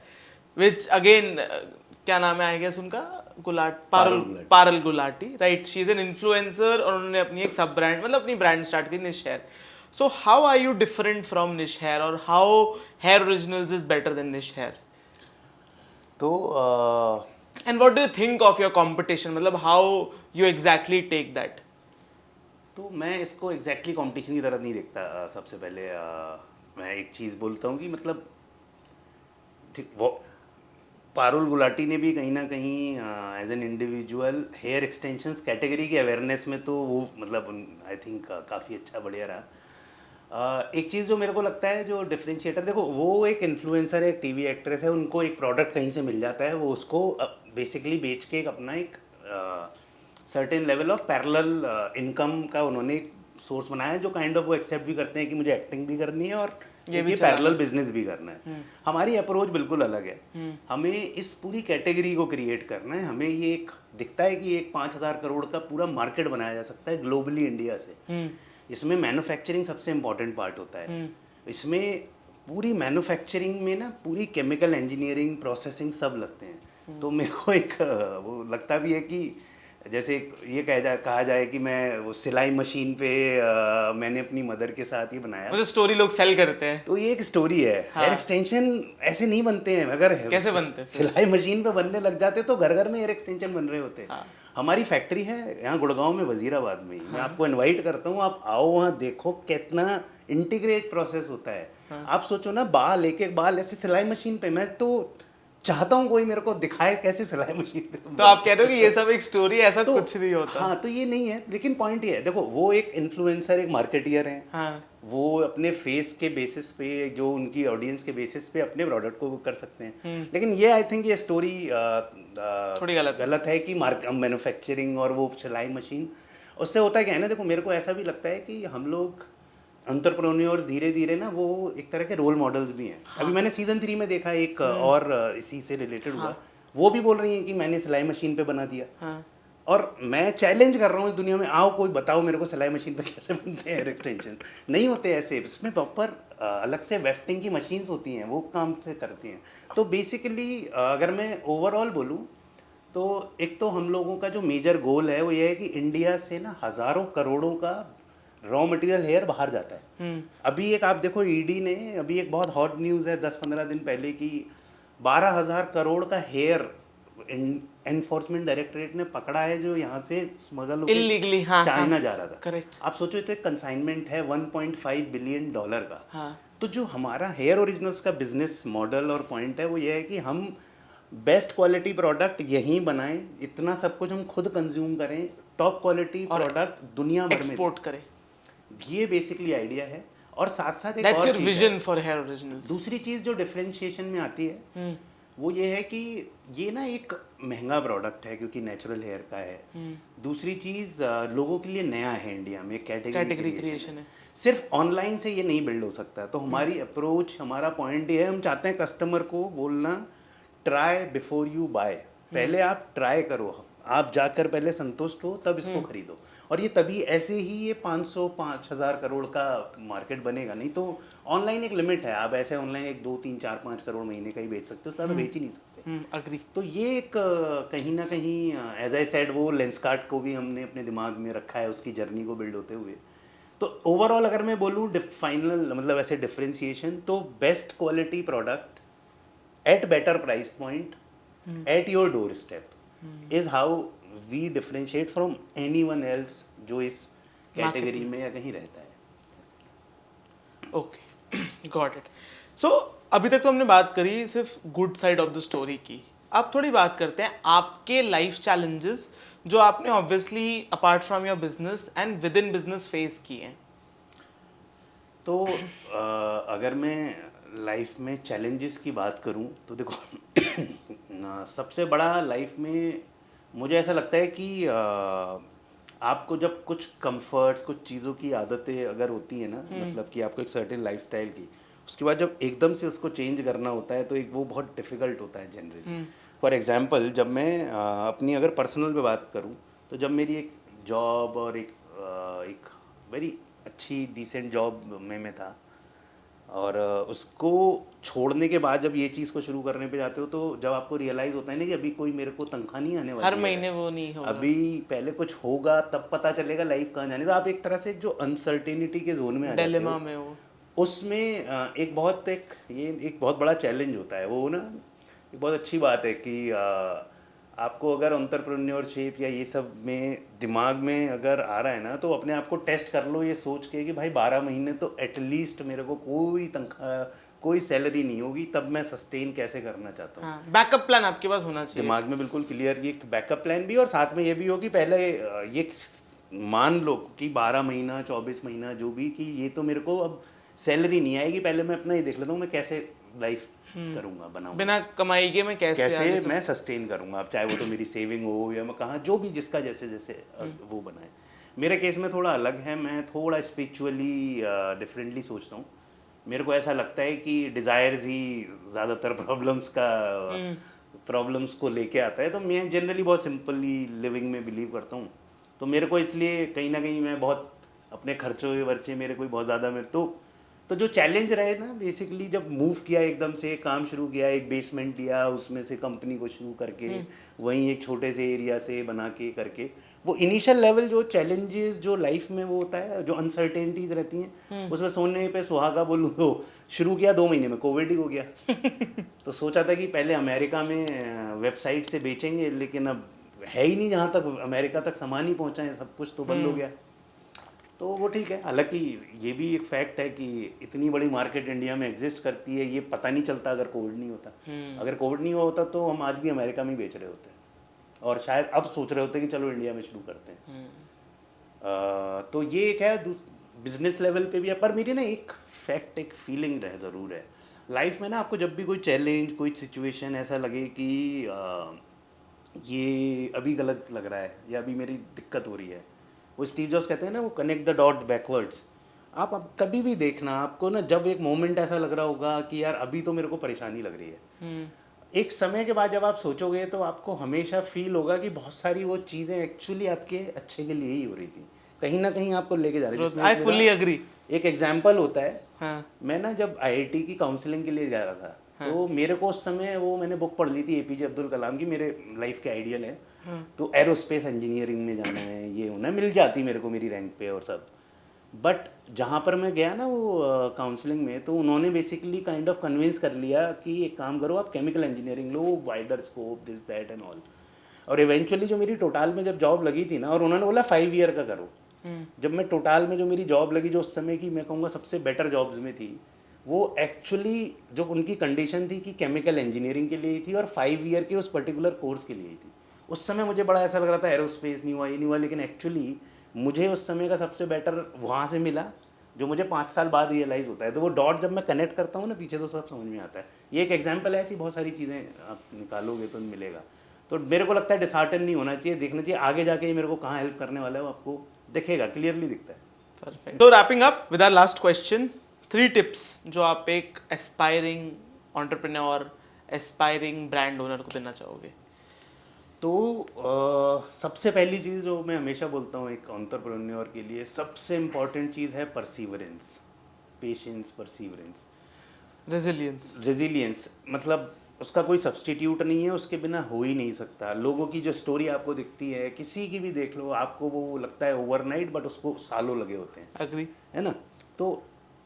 विच अगेन क्या नाम है आई गेस उनका, Parul Gulati, right. She is an influencer और उन्होंने अपनी एक सब ब्रांड, मतलब अपनी ब्रांड स्टार्ट की niche hair. So how are you different from niche hair, और how hair originals is better than niche hair? तो and what do you think of your competition, मतलब how you exactly take that? तो मैं इसको exactly competition की तरह नहीं देखता। सबसे पहले मैं एक चीज़ बोलता हूँ कि मतलब ठीक, वो पारुल गुलाटी ने भी कहीं ना कहीं as an individual hair extensions category की अवेयरनेस में तो वो मतलब आई थिंक काफ़ी अच्छा बढ़िया रहा। एक चीज़ जो मेरे को लगता है जो डिफरेंशिएटर, देखो वो एक इन्फ्लुएंसर है, एक टीवी एक्ट्रेस है, उनको एक प्रोडक्ट कहीं से मिल जाता है, वो उसको बेसिकली बेच के एक अपना एक certain level of parallel income का उन्होंने सोर्स बनाया, जो काइंड ऑफ वो एक्सेप्ट भी करते हैं कि मुझे एक्टिंग भी करनी है और ये पैरेलल बिजनेस भी करना है। हमारी अप्रोच बिल्कुल अलग है। हमें इस पूरी कैटेगरी को क्रिएट करना है। हमें ये एक दिखता है कि एक 5,000 करोड़ का पूरा मार्केट बनाया जा सकता है ग्लोबली इंडिया से। इसमें मैन्युफैक्चरिंग सबसे इम्पोर्टेंट पार्ट होता है। इसमें पूरी मैन्युफैक्चरिंग में ना पूरी केमिकल इंजीनियरिंग, प्रोसेसिंग सब लगते हैं। तो मेरे को एक वो लगता भी है कि जैसे ये कहा जाए कि मैं वो सिलाई मशीन पे मैंने अपनी मदर के साथ ही बनाया। मुझे स्टोरी लोग सेल करते हैं, तो ये एक स्टोरी है। हेयर एक्सटेंशन ऐसे नहीं बनते हैं। अगर कैसे बनते हैं? सिलाई मशीन पे बनने लग जाते तो घर घर में हेयर एक्सटेंशन बन रहे होते। हमारी फैक्ट्री है यहाँ गुड़गांव में, वजीराबाद में ही। मैं आपको इनवाइट करता हूँ, आप आओ वहाँ देखो कितना इंटीग्रेट प्रोसेस होता है। आप सोचो ना, बाल एक एक बाल ऐसे सिलाई मशीन पे, मैं तो चाहता हूँ कोई मेरे को दिखाए कैसे सिलाई मशीन पे तुम तो आप कह रहे हो कि ये सब एक स्टोरी, ऐसा तो कुछ नहीं होता। हाँ, तो ये नहीं है, लेकिन पॉइंट ये है, देखो वो एक इन्फ्लुएंसर, एक मार्केटियर हैं। हाँ। वो अपने फेस के बेसिस पे, जो उनकी ऑडियंस के बेसिस पे अपने प्रोडक्ट को कर सकते हैं। लेकिन ये आई थिंक ये स्टोरी थोड़ी गलत है। गलत है कि मैन्युफैक्चरिंग और वो सिलाई मशीन, उससे होता है क्या है ना, देखो मेरे को ऐसा भी लगता है कि हम लोग एंटरप्रेन्योर धीरे धीरे ना वो एक तरह के रोल मॉडल्स भी हैं। अभी मैंने सीजन 3 में देखा एक और इसी से रिलेटेड हुआ, वो भी बोल रही हैं कि मैंने सिलाई मशीन पे बना दिया। हाँ। और मैं चैलेंज कर रहा हूँ इस दुनिया में, आओ कोई बताओ मेरे को सिलाई मशीन पे कैसे बनते हैं हेयर एक्सटेंशन। नहीं होते ऐसे, इसमें प्रॉपर अलग से वेफ्टिंग की मशीन्स होती हैं, वो काम से करती हैं। तो बेसिकली अगर मैं ओवरऑल बोलूँ तो एक तो हम लोगों का जो मेजर गोल है वो ये है कि इंडिया से ना हज़ारों करोड़ों का रॉ मटेरियल हेयर बाहर जाता है। अभी एक आप देखो, ईडी ने अभी एक बहुत हॉट न्यूज़ है 10-15 दिन पहले की, 12,000 करोड़ का हेयर एनफोर्समेंट डायरेक्टरेट ने पकड़ा है, जो यहाँ से स्मगल होकर इलीगली, हाँ, चाइना हाँ, जा रहा था। करेक्ट। आप सोचो, तो एक कंसाइनमेंट है 1.5 बिलियन डॉलर का। हाँ। तो जो हमारा हेयर ओरिजिनल्स का बिजनेस मॉडल और पॉइंट है वो ये है कि हम बेस्ट क्वालिटी प्रोडक्ट यहीं बनाएं, इतना सब कुछ हम खुद कंज्यूम करें, टॉप क्वालिटी प्रोडक्ट दुनिया भर में एक्सपोर्ट करें। ये बेसिकली आइडिया है। और साथ साथ एक दैट्स और योर चीज़ विजन है, फॉर हेयर ओरिजिनल्स। दूसरी चीज़ जो डिफरेंशिएशन में आती है वो ये है कि ये ना एक महंगा प्रोडक्ट है क्योंकि नेचुरल हेयर का है। दूसरी चीज़ लोगों के लिए नया है, इंडिया में कैटेगरी क्रिएशन है। सिर्फ ऑनलाइन से ये नहीं बिल्ड हो सकता। तो हमारी अप्रोच, हमारा पॉइंट ये है, हम चाहते हैं कस्टमर को बोलना ट्राई बिफोर यू बाय। पहले आप ट्राई करो, आप जाकर पहले संतुष्ट हो तब इसको खरीदो। और ये तभी ऐसे ही ये 500-5,000 करोड़ का मार्केट बनेगा। नहीं तो ऑनलाइन एक लिमिट है, आप ऐसे ऑनलाइन 1, 2, 3, 4, 5 करोड़ महीने का ही बेच सकते हो, ज़्यादा बेच ही नहीं सकते। अग्री। तो ये एक कहीं ना कहीं एज आई सेड, वो लेंसकार्ट को भी हमने अपने दिमाग में रखा है, उसकी जर्नी को बिल्ड होते हुए। तो ओवरऑल अगर मैं बोलूँ फाइनल मतलब ऐसे डिफरेंशिएशन, तो best quality product at better price point at your doorstep is how we differentiate from anyone else जो इस कैटेगरी में या कहीं रहता है। Okay, got it. सो अभी तक तो हमने बात करी सिर्फ good side of the story की। अब थोड़ी बात करते हैं आपके लाइफ चैलेंजेस जो आपने obviously apart from your business and with in business face किए हैं। तो अगर मैं लाइफ में चैलेंजेस की बात करूं तो देखो सबसे बड़ा लाइफ में मुझे ऐसा लगता है कि आपको जब कुछ कंफर्ट्स, कुछ चीज़ों की आदतें अगर होती है ना, मतलब कि आपको एक सर्टेन लाइफस्टाइल की, उसके बाद जब एकदम से उसको चेंज करना होता है तो एक वो बहुत डिफ़िकल्ट होता है जनरली। फॉर एग्जांपल, जब मैं अपनी अगर पर्सनल पे बात करूं तो जब मेरी एक जॉब और एक वेरी अच्छी डिसेंट जॉब में मैं था, और उसको छोड़ने के बाद जब ये चीज़ को शुरू करने पे जाते हो तो जब आपको रियलाइज़ होता है ना कि अभी कोई मेरे को तनख्वाह नहीं आने वाली हर है, महीने वो नहीं होगा, अभी पहले कुछ होगा तब पता चलेगा लाइफ कहाँ जाने, तो आप एक तरह से जो अनसर्टेनिटी के जोन में आ जाते डिलेमा हो, में वो उसमें एक बहुत बड़ा चैलेंज होता है वो ना। एक बहुत अच्छी बात है कि आपको अगर एंटरप्रेन्योरशिप या ये सब में दिमाग में अगर आ रहा है ना, तो अपने आप को टेस्ट कर लो ये सोच के कि भाई 12 महीने तो एटलीस्ट मेरे को कोई तनख्वाह, कोई सैलरी नहीं होगी, तब मैं सस्टेन कैसे करना चाहता हूँ। हाँ, बैकअप प्लान आपके पास होना चाहिए दिमाग में बिल्कुल क्लियर ये बैकअप प्लान भी, और साथ में ये भी हो कि पहले ये मान लो कि 12 महीना 24 महीना जो भी, कि ये तो मेरे को अब सैलरी नहीं आएगी, पहले मैं अपना ये देख लेता हूँ मैं कैसे लाइफ करूँगा, बनाऊँगा, बिना कमाई के मैं कैसे मैं सस्टेन करूँगा। अब चाहे वो तो मेरी सेविंग हो या मैं कहाँ, जो भी जिसका जैसे जैसे वो बनाए। मेरे केस में थोड़ा अलग है, मैं थोड़ा स्पिरिचुअली डिफरेंटली सोचता हूँ। मेरे को ऐसा लगता है कि डिज़ायर्स ही ज़्यादातर प्रॉब्लम्स को लेके आता है। तो मैं जनरली बहुत सिंपली लिविंग में बिलीव करता हूँ। तो मेरे को इसलिए कहीं ना कहीं मैं बहुत अपने खर्चों वर्चे मेरे कोई बहुत ज़्यादा मेरे तो जो चैलेंज रहे ना, बेसिकली जब मूव किया, एकदम से काम शुरू किया, एक बेसमेंट लिया, उसमें से कंपनी को शुरू करके वहीं एक छोटे से एरिया से बना के करके, वो इनिशियल लेवल जो चैलेंजेस जो लाइफ में वो होता है, जो अनसर्टेनिटीज रहती हैं, उसमें सोने पे सुहागा बोलूँ तो शुरू किया 2 महीने में कोविड ही हो गया। तो सोचा था कि पहले अमेरिका में वेबसाइट से बेचेंगे, लेकिन अब है ही नहीं, जहाँ तक अमेरिका तक सामान ही पहुँचा है, सब कुछ तो बंद हो गया। तो वो ठीक है। हालांकि ये भी एक फैक्ट है कि इतनी बड़ी मार्केट इंडिया में एग्जिस्ट करती है, ये पता नहीं चलता अगर कोविड नहीं होता। अगर कोविड नहीं हुआ होता तो हम आज भी अमेरिका में ही बेच रहे होते और शायद अब सोच रहे होते कि चलो इंडिया में शुरू करते हैं। तो ये एक है बिजनेस लेवल पे भी है। पर मेरी ना एक फैक्ट, एक फीलिंग रहे ज़रूर है लाइफ में ना, आपको जब भी कोई चैलेंज, कोई सिचुएशन ऐसा लगे कि ये अभी गलत लग रहा है या अभी मेरी दिक्कत हो रही है, वो स्टीव जॉब्स कहते हैं ना, वो कनेक्ट द डॉट बैकवर्ड्स। आप अब कभी भी देखना, आपको ना जब एक मोमेंट ऐसा लग रहा होगा कि यार अभी तो मेरे को परेशानी लग रही है, एक समय के बाद जब आप सोचोगे तो आपको हमेशा फील होगा कि बहुत सारी वो चीज़ें एक्चुअली आपके अच्छे के लिए ही हो रही थी, कहीं ना कहीं आपको लेके जा रही है। I fully agree. एक एग्जाम्पल होता है, हाँ, मैं ना जब आईआईटी की काउंसलिंग के लिए जा रहा था, तो मेरे को उस समय वो मैंने बुक पढ़ ली थी एपीजे अब्दुल कलाम की, मेरे लाइफ के आइडियल है। तो एरोस्पेस इंजीनियरिंग में जाना है, ये होना, मिल जाती मेरे को मेरी रैंक पे और सब। बट जहाँ पर मैं गया ना वो काउंसलिंग में, तो उन्होंने बेसिकली काइंड ऑफ कन्विंस कर लिया कि एक काम करो, आप chemical engineering low, wider scope, this that and all. और इवेंचुअली जो मेरी टोटाल में जब जॉब लगी थी ना, और उन्होंने बोला 5 ईयर का करो। जब मैं टोटाल में जो मेरी जॉब लगी, जो उस समय की मैं कहूँगा सबसे बेटर जॉब्स में थी, वो एक्चुअली जो उनकी कंडीशन थी कि केमिकल इंजीनियरिंग के लिए ही थी और 5 ईयर के उस पर्टिकुलर कोर्स के लिए ही थी। उस समय मुझे बड़ा ऐसा लग रहा था एरोस्पेस नहीं हुआ, ये नहीं हुआ, लेकिन एक्चुअली मुझे उस समय का सबसे बेटर वहाँ से मिला, जो मुझे 5 साल बाद रियलाइज़ होता है। तो वो डॉट जब मैं कनेक्ट करता हूँ ना पीछे, तो सब समझ में आता है। ये एक एग्जाम्पल है, ऐसी बहुत सारी चीज़ें आप निकालोगे तो मिलेगा। तो मेरे को लगता है डिसहार्टन नहीं होना चाहिए, देखना चाहिए आगे जाके ये मेरे को कहाँ हेल्प करने वाला है, वो आपको दिखेगा, क्लियरली दिखता है। परफेक्ट। तो wrapping up with our last question, 3 tips जो आप एक aspiring entrepreneur, aspiring brand owner को देना चाहोगे। तो सबसे पहली चीज़ जो मैं हमेशा बोलता हूँ एक एंटरप्रेन्योर के लिए, सबसे इम्पॉर्टेंट चीज़ है परसीवरेंस, पेशेंस, परसीवरेंस, रेजिलियंस। मतलब उसका कोई सब्स्टिट्यूट नहीं है, उसके बिना हो ही नहीं सकता। लोगों की जो स्टोरी आपको दिखती है, किसी की भी देख लो, आपको वो लगता है ओवरनाइट, बट उसको सालों लगे होते हैं। एग्री, है ना। तो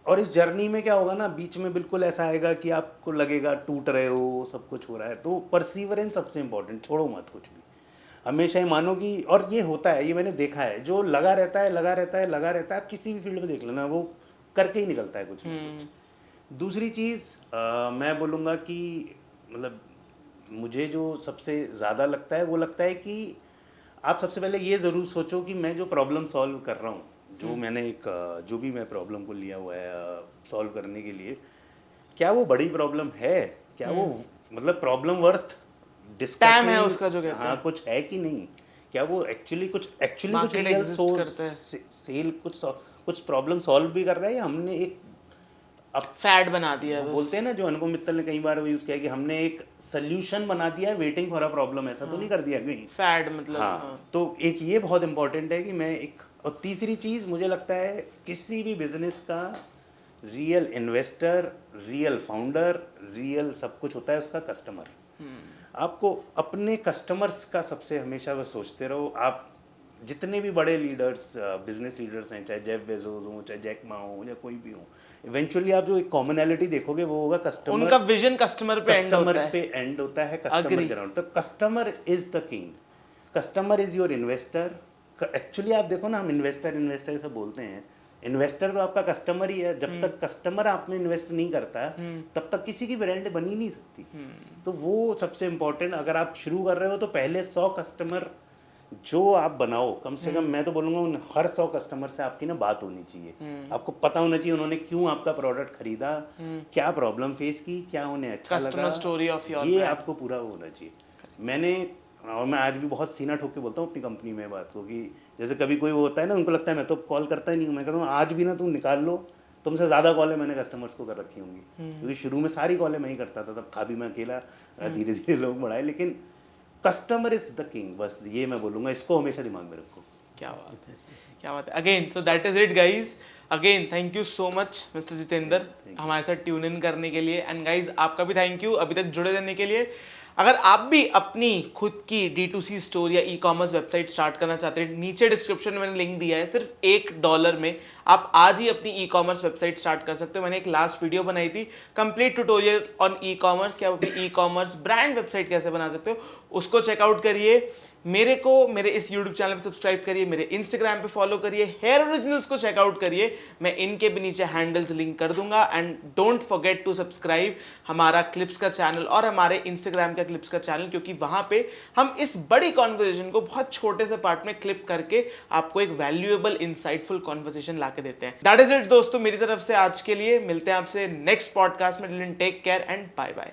और इस जर्नी में क्या होगा ना, बीच में बिल्कुल ऐसा आएगा कि आपको लगेगा टूट रहे हो, सब कुछ हो रहा है। तो परसीवरेंस सबसे इंपॉर्टेंट, छोड़ो मत कुछ भी, हमेशा ही मानो कि, और ये होता है, ये मैंने देखा है, जो लगा रहता है लगा रहता है लगा रहता है, आप किसी भी फील्ड में देख लेना, वो करके ही निकलता है कुछ ना कुछ। दूसरी चीज़ मैं बोलूँगा कि मतलब मुझे जो सबसे ज़्यादा लगता है, वो लगता है कि आप सबसे पहले ये ज़रूर सोचो कि मैं जो प्रॉब्लम सॉल्व कर रहा हूँ, जो मैंने एक जो भी मैं प्रॉब्लम को लिया हुआ है सॉल्व करने के लिए, क्या वो बड़ी प्रॉब्लम है, क्या वो मतलब प्रॉब्लम वर्थ डिस्कशन है उसका जो कहते हाँ हैं। कुछ है कि नहीं, क्या वो एक्चुअली कुछ Market रियल exist करता है। सेल कुछ प्रॉब्लम सॉल्व भी कर रहा है, या हमने एक अब फैड बना दिया वो बस। बोलते हैं ना, जो अनुपम मित्तल ने कई बार वो यूज़ किया कि हमने एक सोल्यूशन बना दिया है वेटिंग फॉर अ प्रॉब्लम, ऐसा तो नहीं कर दिया कहीं। फैड मतलब हाँ, तो एक ये बहुत इंपॉर्टेंट है कि मैं एक, और तीसरी चीज़ मुझे लगता है किसी भी बिजनेस का real investor, real founder, real सब कुछ होता है उसका कस्टमर। आपको अपने कस्टमर्स का सबसे हमेशा बस सोचते रहो। आप जितने भी बड़े लीडर्स, बिजनेस लीडर्स हैं, चाहे जेफ बेजोस हो, चाहे जैक मा हो, या कोई भी हो, इवेंचुअली आप जो एक कॉमनैलिटी देखोगे वो होगा कस्टमर। उनका विजन कस्टमर पे एंड होता है। एंड होता है कस्टमर के राउंड। तो customer is the king, customer is your investor. Actually आप देखो ना, हम इन्वेस्टर ऐसा बोलते हैं, इन्वेस्टर तो आपका कस्टमर ही है। जब तक कस्टमर आप में इन्वेस्ट नहीं करता तब तक किसी की ब्रांड बन ही नहीं सकती। तो वो सबसे इम्पोर्टेंट, अगर आप शुरू कर रहे हो तो पहले 100 कस्टमर जो आप बनाओ, कम से कम मैं तो बोलूँगा उन हर 100 कस्टमर से आपकी ना बात होनी चाहिए। आपको पता होना चाहिए उन्होंने क्यों आपका प्रोडक्ट खरीदा, क्या प्रॉब्लम फेस की, क्या उन्हें अच्छा लगा, कस्टमर स्टोरी ऑफ योर ये आपको पूरा होना चाहिए। मैंने, और मैं आज भी बहुत सीना ठोक के बोलता हूँ अपनी कंपनी में बात को, कि जैसे कभी कोई वो होता है ना, उनको लगता है मैं तो कॉल करता ही नहीं हूँ, मैं कहता हूँ आज भी ना तुम निकाल लो, तुमसे ज़्यादा कॉलें मैंने कस्टमर्स को कर रखी होंगी, क्योंकि शुरू में सारी कॉलें मैं ही करता था, तब था भी मैं अकेला, धीरे धीरे लोग बढ़ाए, लेकिन कस्टमर इज द किंग, बस ये मैं बोलूँगा, इसको हमेशा दिमाग में रखो। क्या बात है, क्या बात है। Again so that is it guys. Again thank you so much mister Jitendra हमारे साथ ट्यून इन करने के लिए, एंड गाइज आपका भी थैंक यू अभी तक जुड़े रहने के लिए। अगर आप भी अपनी खुद की D2C स्टोर या ई-कॉमर्स वेबसाइट स्टार्ट करना चाहते हैं, नीचे डिस्क्रिप्शन में मैंने लिंक दिया है, सिर्फ $1 में आप आज ही अपनी ई-कॉमर्स वेबसाइट स्टार्ट कर सकते हो। मैंने एक लास्ट वीडियो बनाई थी, कंप्लीट ट्यूटोरियल ऑन ई-कॉमर्स, कि आप अपनी ई-कॉमर्स ब्रांड वेबसाइट कैसे बना सकते हो, उसको चेकआउट करिए। मेरे इस YouTube चैनल पे सब्सक्राइब करिए, मेरे Instagram पे फॉलो करिए, हेयर ओरिजिनल्स को चेकआउट करिए, मैं इनके भी नीचे हैंडल्स लिंक कर दूंगा। And don't forget to subscribe हमारा क्लिप्स का चैनल और हमारे Instagram का क्लिप्स का चैनल, क्योंकि वहां पे हम इस बड़ी कॉन्वर्सेशन को बहुत छोटे से पार्ट में क्लिप करके आपको एक वैल्यूएबल इंसाइटफुल कॉन्वर्सेशन ला के देते हैं। दैट इज इट दोस्तों, मेरी तरफ से आज के लिए। मिलते हैं आपसे नेक्स्ट पॉडकास्ट में। Take care and bye bye.